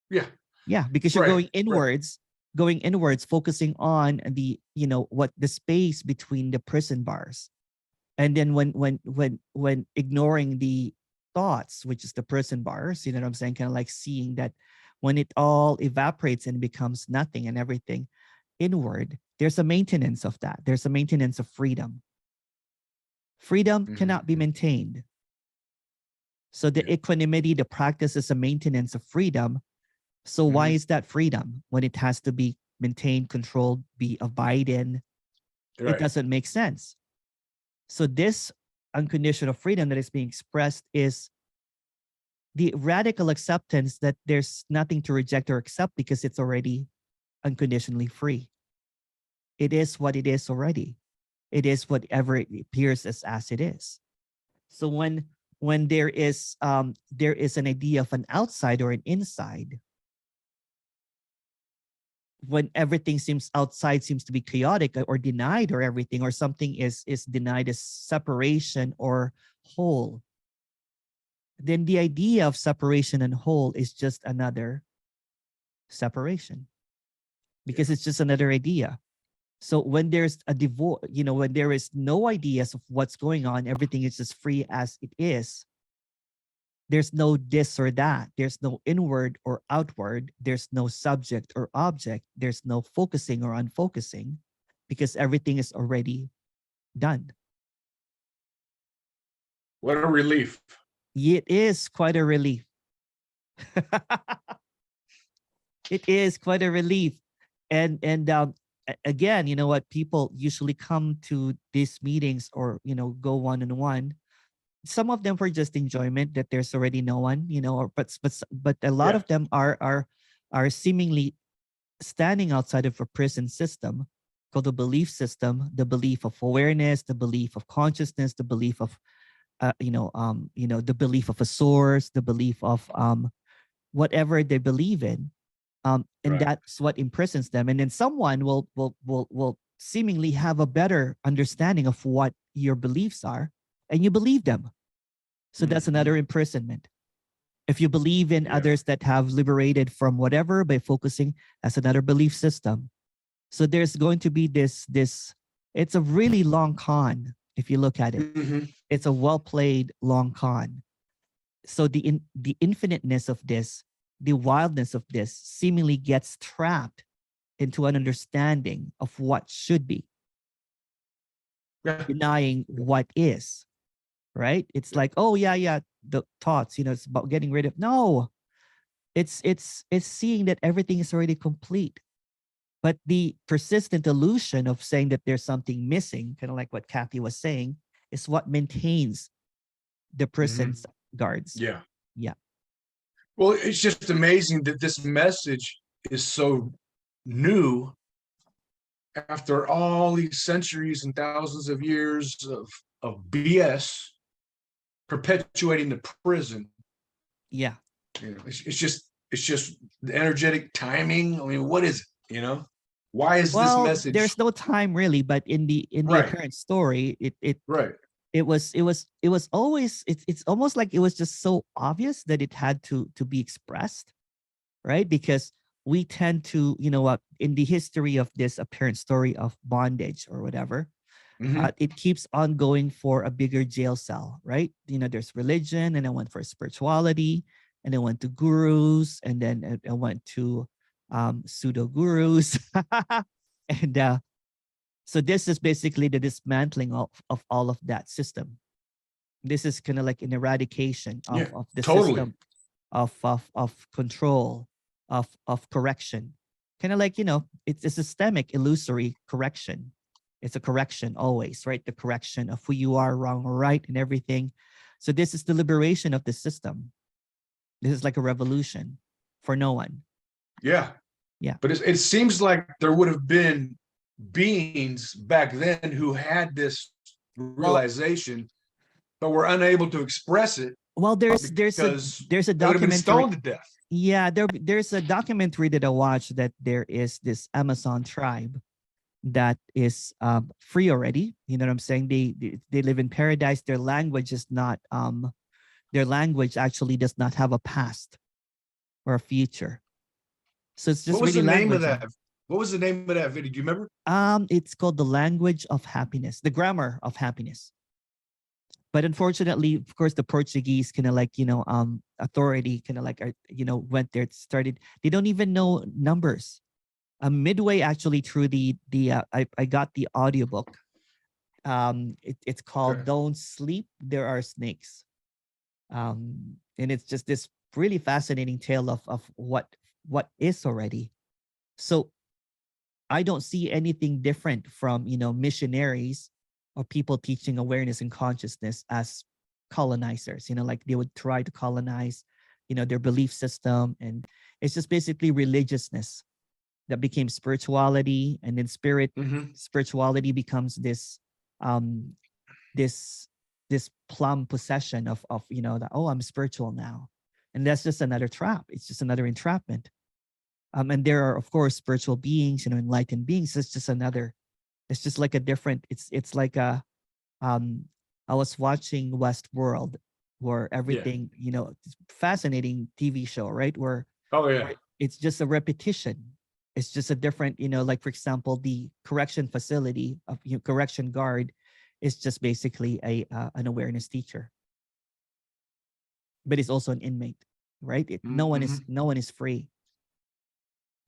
Yeah. Yeah, because you're Right, going right. inwards, focusing on the, what the space between the prison bars. And then when ignoring the thoughts, which is the prison bars, you know what I'm saying? Kind of like seeing that when it all evaporates and becomes nothing and everything inward, there's a maintenance of that. There's a maintenance of freedom. Freedom cannot be maintained. So the equanimity, the practice is a maintenance of freedom. So why is that freedom when it has to be maintained, controlled, be abided? It Right. doesn't make sense. So this unconditional freedom that is being expressed is the radical acceptance that there's nothing to reject or accept because it's already unconditionally free. It is what it is already. It is whatever it appears as it is. So when there is an idea of an outside or an inside, when everything seems outside seems to be chaotic or denied, or everything or something is denied as separation or whole, then the idea of separation and whole is just another separation, because it's just another idea. So when there's a divorce, when there is no ideas of what's going on, everything is just free as it is. There's no this or that. There's no inward or outward. There's no subject or object. There's no focusing or unfocusing, because everything is already done. What a relief. It is quite a relief. It is quite a relief. And again, you know what? People usually come to these meetings or, go one-on-one. Some of them for just enjoyment, that there's already no one, but a lot of them are seemingly standing outside of a prison system called the belief system, the belief of awareness, the belief of consciousness, the belief of the belief of a source, the belief of whatever they believe in, and Right. that's what imprisons them. And then someone will seemingly have a better understanding of what your beliefs are, and you believe them. So that's another imprisonment. If you believe in others that have liberated from whatever by focusing, that's another belief system. So there's going to be this. It's a really long con if you look at it. It's a well played long con. So the infiniteness of this, the wildness of this, seemingly gets trapped into an understanding of what should be, denying what is. Right? It's like, oh yeah, the thoughts, it's about getting rid of. No, it's seeing that everything is already complete. But the persistent illusion of saying that there's something missing, kind of like what Kathy was saying, is what maintains the prison's guards. Yeah. Yeah. Well, it's just amazing that this message is so new after all these centuries and thousands of years of BS perpetuating the prison. Yeah. It's just the energetic timing. I mean, what is it? Why is this message? There's no time really, but in the apparent story, it right. It was always, it's almost like it was just so obvious that it had to be expressed, right? Because we tend to, in the history of this apparent story of bondage or whatever, it keeps on going for a bigger jail cell, right? There's religion, and I went for spirituality, and I went to gurus, and then I went to pseudo gurus, and so this is basically the dismantling of all of that system. This is kind of like an eradication of the system of control, of correction. Kind of like, it's a systemic illusory correction. It's a correction always, right? The correction of who you are, wrong or right, and everything. So this is the liberation of the system. This is like a revolution for no one. Yeah. Yeah. But it seems like there would have been beings back then who had this realization, but were unable to express it. Well, there's a documentary. Stoned to death. Yeah, there's a documentary that I watched that there is this Amazon tribe, that is free already. You know what I'm saying? They live in paradise. Their language is not their language actually does not have a past or a future. So it's just What was really the name language. of that? What was the name of that video? Do you remember? It's called The Language of Happiness, the Grammar of Happiness. But unfortunately, of course, the Portuguese kind of like, authority kind of like, went there, started, they don't even know numbers. Midway actually through I got the audiobook. It's called Okay. Don't Sleep, There Are Snakes. And it's just this really fascinating tale of what is already. So I don't see anything different from, missionaries or people teaching awareness and consciousness as colonizers, like they would try to colonize, their belief system. And it's just basically religiousness that became spirituality. And then spirituality becomes this, this plum possession of that, oh, I'm spiritual now. And that's just another trap. It's just another entrapment. And there are, of course, spiritual beings, enlightened beings. It's just like a different, it's like a, I was watching Westworld, where everything, fascinating TV show, right? Where it's just a repetition. It's just a different, like, for example, the correction facility of correction guard is just basically an awareness teacher. But it's also an inmate, right? No one is free.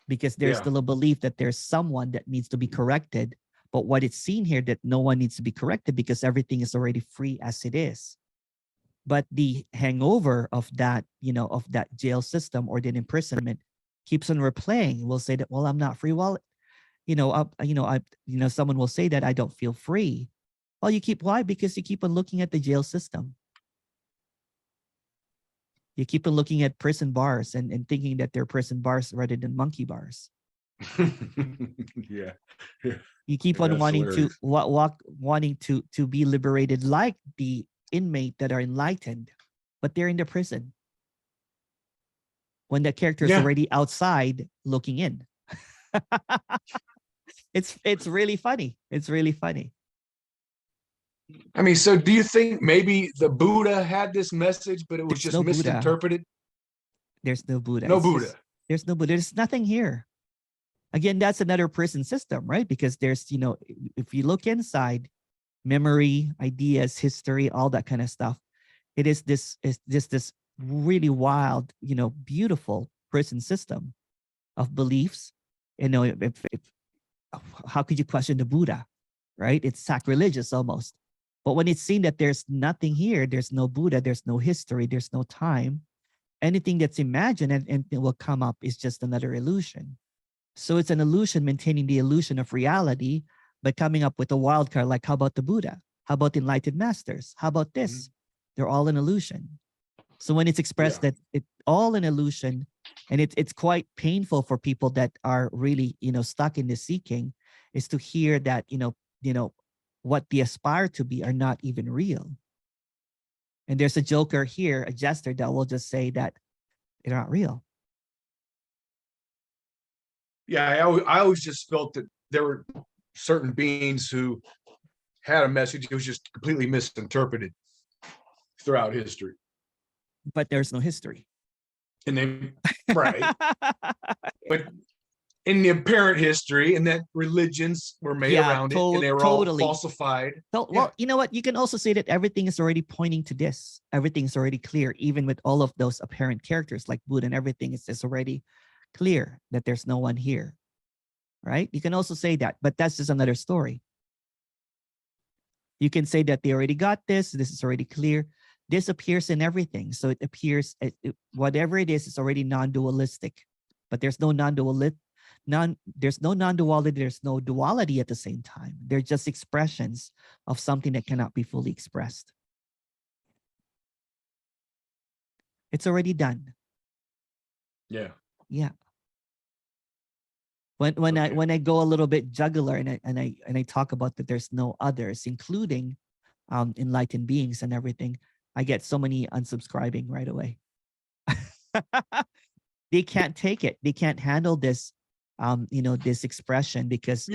Because there's still a belief that there's someone that needs to be corrected. But what it's seen here, that no one needs to be corrected because everything is already free as it is. But the hangover of that, of that jail system or the imprisonment keeps on replaying. We'll say that, well, I'm not free. Well, someone will say that I don't feel free. Well, why? Because you keep on looking at the jail system. You keep on looking at prison bars and thinking that they're prison bars rather than monkey bars. Yeah. You keep on wanting to be liberated like the inmate that are enlightened, but they're in the prison. When the character is already outside looking in. It's really funny. It's really funny. I mean, so do you think maybe the Buddha had this message, but it was just misinterpreted? There's no Buddha. No Buddha. There's no Buddha. There's nothing here. Again, that's another prison system, right? Because there's, if you look inside, memory, ideas, history, all that kind of stuff, it's this really wild, beautiful prison system of beliefs. How could you question the Buddha, right? It's sacrilegious almost. But when it's seen that there's nothing here, there's no Buddha, there's no history, there's no time, anything that's imagined and it will come up is just another illusion. So it's an illusion, maintaining the illusion of reality by coming up with a wild card, like, how about the Buddha? How about enlightened masters? How about this? They're all an illusion. So when it's expressed that it's all an illusion, and it's quite painful for people that are really, stuck in the seeking, is to hear that, what they aspire to be are not even real. And there's a joker here, a jester, that will just say that they're not real. Yeah, I always just felt that there were certain beings who had a message. It was just completely misinterpreted throughout history. But there's no history. And then, right. But in the apparent history, and that religions were made around it, and they were all falsified. So, well, you know what? You can also say that everything is already pointing to this. Everything's already clear, even with all of those apparent characters like Buddha and everything. It's already clear that there's no one here, right? You can also say that, but that's just another story. You can say that they already got this. This is already clear. This appears in everything. So it appears, whatever it is, it's already non-dualistic. But there's no non-duality. There's no non-duality. There's no duality at the same time. They're just expressions of something that cannot be fully expressed. It's already done. Yeah. Yeah. When I go a little bit jugular and I talk about that there's no others, including enlightened beings and everything, I get so many unsubscribing right away. They can't take it. They can't handle this, this expression, because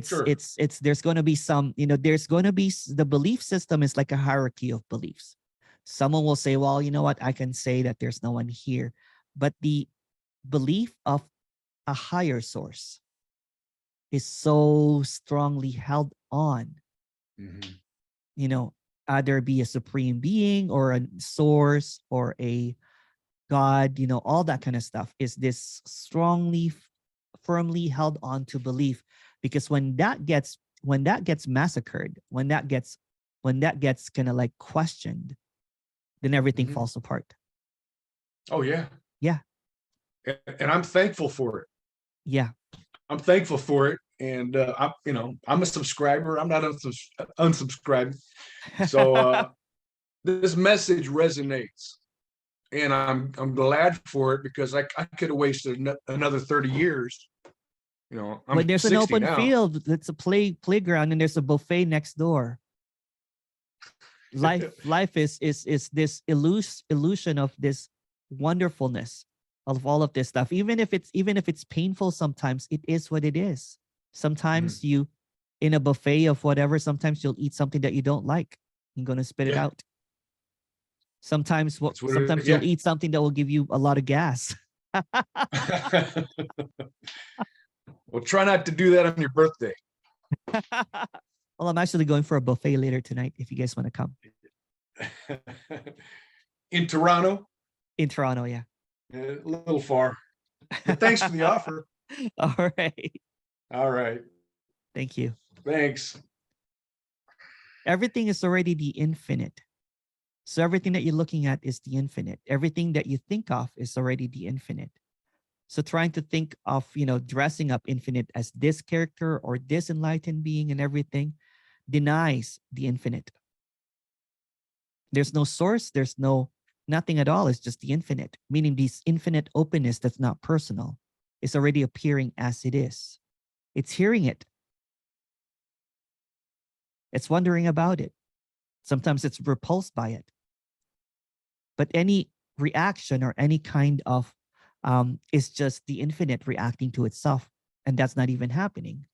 Sure. it's there's going to be some, there's going to be the belief system is like a hierarchy of beliefs. Someone will say, well, you know what, I can say that there's no one here, but the belief of a higher source is so strongly held on, Mhm. Either be a supreme being or a source or a God, all that kind of stuff is this strongly, firmly held on to belief. Because when that gets massacred, when that gets kind of like questioned, then everything Mhm. falls apart. Oh yeah. Yeah. And I'm thankful for it. Yeah. I'm thankful for it. And I'm a subscriber. I'm not unsubscribing. So this message resonates. And I'm glad for it, because I could have wasted another 30 years. I'm When there's 60 an open now. field, it's a playground, and there's a buffet next door. Life is this illusion of this wonderfulness of all of this stuff. Even if it's painful, sometimes it is what it is. Sometimes you, in a buffet of whatever, sometimes you'll eat something that you don't like. You're gonna spit it Yeah. out. Sometimes That's what sometimes yeah. you'll eat something that will give you a lot of gas. Well, try not to do that on your birthday. Well, I'm actually going for a buffet later tonight if you guys want to come. In Toronto? In Toronto, yeah. A little far. But thanks for the offer. All right. All right. Thank you. Thanks. Everything is already the infinite. So everything that you're looking at is the infinite. Everything that you think of is already the infinite. So trying to think of, dressing up infinite as this character or this enlightened being and everything denies the infinite. There's no source. There's nothing at all. It's just the infinite, meaning this infinite openness that's not personal is already appearing as it is. It's hearing it. It's wondering about it. Sometimes it's repulsed by it. But any reaction or any kind of is just the infinite reacting to itself. And that's not even happening.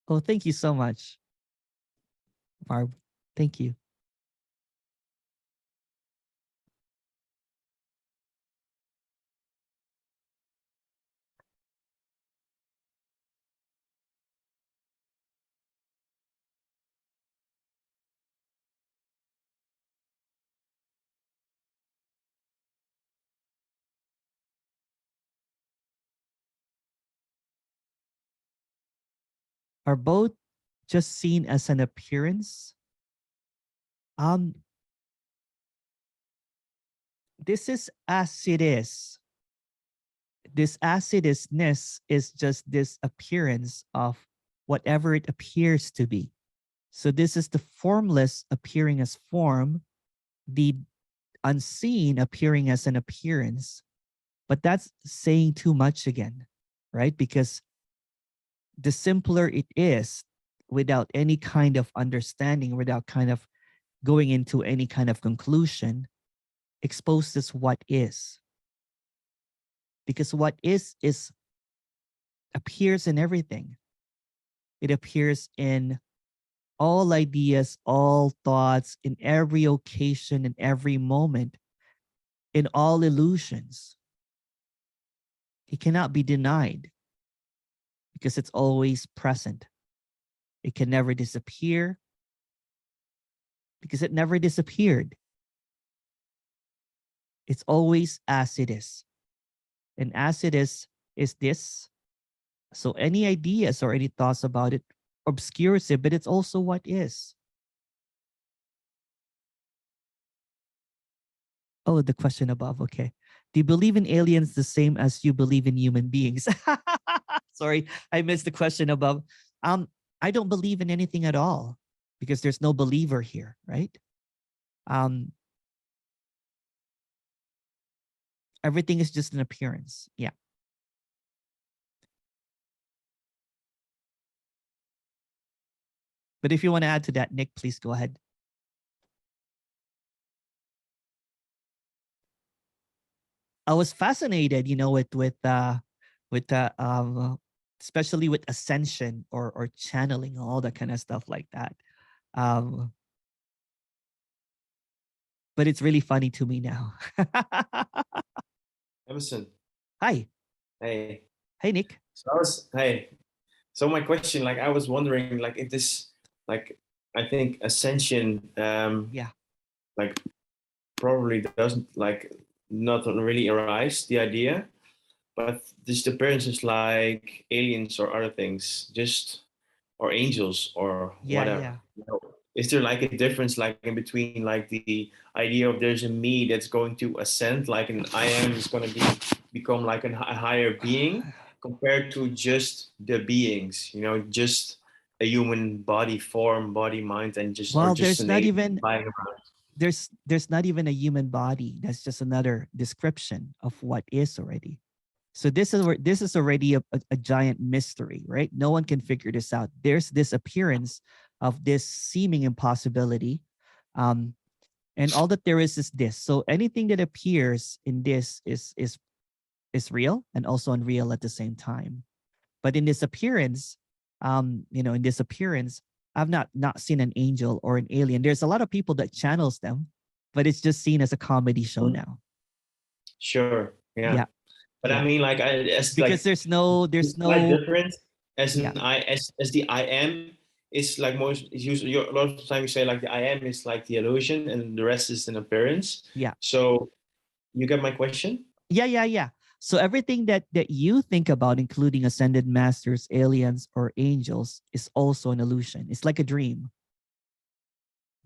Oh, thank you so much, Barb. Thank you. Are both just seen as an appearance? This is as it is. This as it isness is just this appearance of whatever it appears to be. So this is the formless appearing as form, the unseen appearing as an appearance. But that's saying too much again, right? Because the simpler it is, without any kind of understanding, without kind of going into any kind of conclusion, exposes what is. Because what is appears in everything. It appears in all ideas, all thoughts, in every occasion, in every moment, in all illusions. It cannot be denied because it's always present. It can never disappear because it never disappeared. It's always as it is. And as it is this. So any ideas or any thoughts about it obscures it, but it's also what is. Oh, the question above. Okay. Do you believe in aliens the same as you believe in human beings? Sorry, I missed the question above. I don't believe in anything at all because there's no believer here, right? Everything is just an appearance. Yeah. But if you want to add to that, Nick, please go ahead. I was fascinated, with especially with ascension or channeling, all that kind of stuff like that. But it's really funny to me now. Emerson. Hi. Hey. Hey, Nick. So my question, like I was wondering, like if this, like I think ascension, like probably doesn't like not really arise the idea, but this appearances like aliens or other things, just or angels or whatever. Yeah. You know, is there like a difference like in between like the idea of there's a me that's going to ascend, like an I am is going to become like a higher being compared to just the beings, just a human body form, body, mind, and just Well, or just there's not even lying around. there's not even a human body. That's just another description of what is already. So this is already a giant mystery, right? No one can figure this out. There's this appearance of this seeming impossibility. And all that there is this. So anything that appears in this is real and also unreal at the same time. But in this appearance, I've not seen an angel or an alien. There's a lot of people that channels them, but it's just seen as a comedy show now. Sure. Yeah. But yeah. I mean, like, because like, there's no difference as yeah. as the I am is like most is usually a lot of the time you say like the I am is like the illusion and the rest is an appearance. Yeah. So you get my question? Yeah. So everything that you think about, including ascended masters, aliens, or angels, is also an illusion. It's like a dream.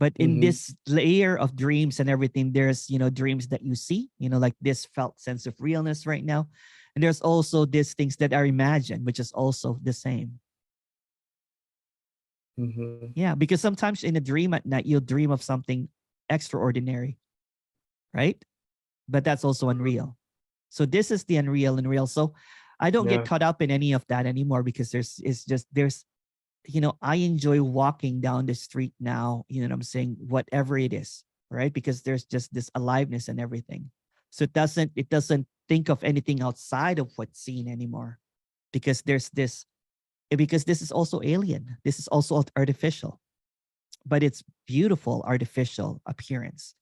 But in this layer of dreams and everything, there's, dreams that you see, like this felt sense of realness right now. And there's also these things that are imagined, which is also the same. Yeah, because sometimes in a dream at night, you'll dream of something extraordinary, right? But that's also unreal. So this is the unreal and real. So I don't get caught up in any of that anymore because there's I enjoy walking down the street now, what I'm saying, whatever it is, right? Because there's just this aliveness and everything. So it doesn't think of anything outside of what's seen anymore, because this is also alien. This is also artificial, but it's beautiful artificial appearance.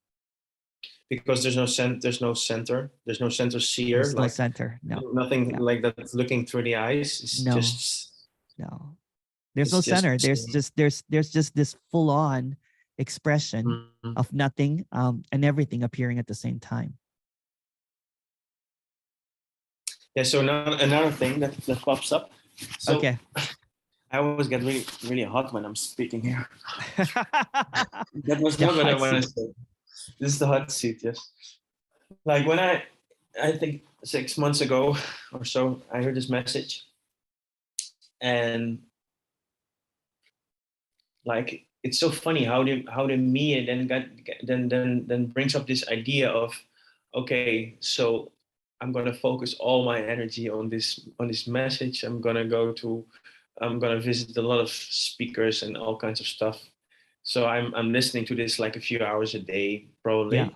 Because there's no center, there's no center seer. There's no center. No. Nothing like that's looking through the eyes. It's just no. There's no center. There's just this full-on expression of nothing and everything appearing at the same time. Yeah. So now another thing that pops up. So okay. I always get really, really hot when I'm speaking here. That was not what I want to say. This is the hot seat, yes. Like when I think 6 months ago or so, I heard this message, and like it's so funny how the me then brings up this idea of, okay, so I'm gonna focus all my energy on this message. I'm gonna visit a lot of speakers and all kinds of stuff. So I'm listening to this like a few hours a day, probably. Yeah.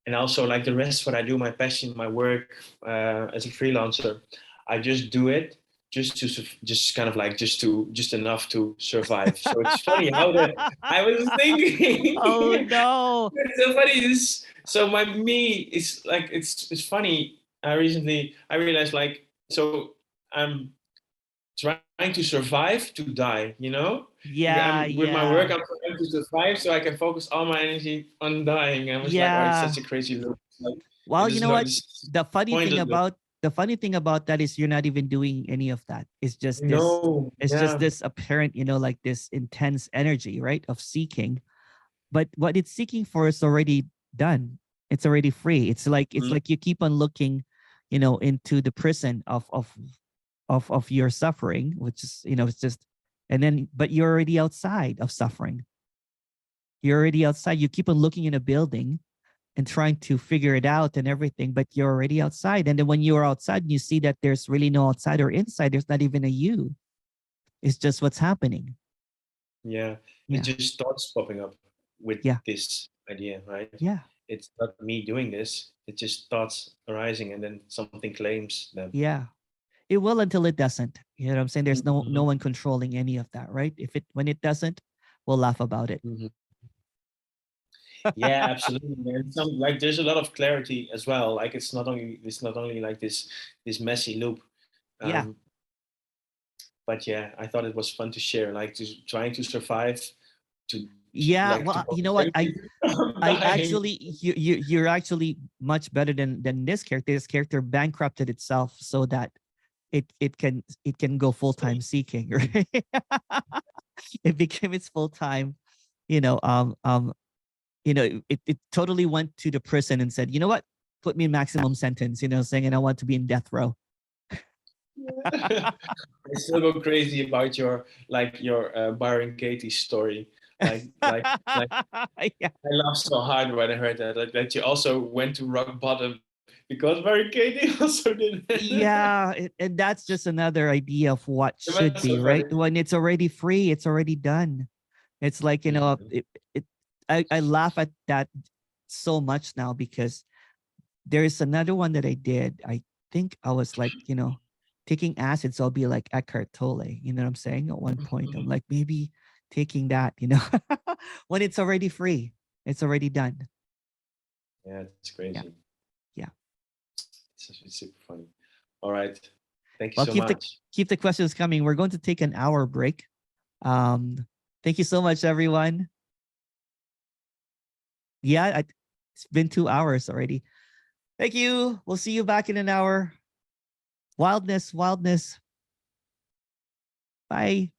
And also like the rest, what I do, my passion, my work as a freelancer, I just do it just enough to survive. So it's funny how I was thinking. Oh no! It's so funny. So my me is like it's funny. I realized like so I'm trying to survive to die, Yeah. With my work, I'm trying to survive so I can focus all my energy on dying. I was like, oh, it's such a crazy loop. Like, Well, you know what? This The funny point thing of about that is you're not even doing any of that. It's just this. no, It's yeah. just this apparent, like this intense energy, right, of seeking. But what it's seeking for is already done. It's already free. It's like you keep on looking, into the prison of your suffering, which is, it's just, and then, but you're already outside of suffering. You're already outside. You keep on looking in a building and trying to figure it out and everything, but you're already outside. And then when you're outside, you see that there's really no outside or inside. There's not even a you. It's just what's happening. Yeah, Yeah. it's just thoughts popping up with Yeah. this idea, right? Yeah. It's not me doing this. It's just thoughts arising, and then something claims them. Yeah. It will until it doesn't. You know what I'm saying? There's no Mhm. one controlling any of that, right? When it doesn't, we'll laugh about it. Mhm. Yeah, absolutely. And some like there's a lot of clarity as well. Like it's not only like this messy loop. Yeah. But yeah, I thought it was fun to share, like trying to survive. Yeah. Like, Well, to you know what? I dying. actually, you're actually much better than this character. This character bankrupted itself so that it can go full-time seeking, right? It became its full-time, it totally went to the prison and said, you know what? Put me in maximum sentence, saying, and I want to be in death row. I still go crazy about your Byron Katie story. Like Yeah. I laughed so hard when I heard that. Like that you also went to rock bottom because Byron Katie also did it. Yeah, and that's just another idea of what It should was be, so right? funny. When it's already free, it's already done. It's like, Mhm. I laugh at that so much now because there's another one that I did. I think I was like, taking acid, so I'll be like Eckhart Tolle. You know what I'm saying? At one point, I'm like, maybe taking that, when it's already free, it's already done. Yeah, it's crazy. Yeah. It's super funny. All right. Thank you Well, so much. keep the questions coming. We're going to take an hour break. Thank you so much, everyone. Yeah, it's been 2 hours already. Thank you. We'll see you back in an hour. Wildness. Bye.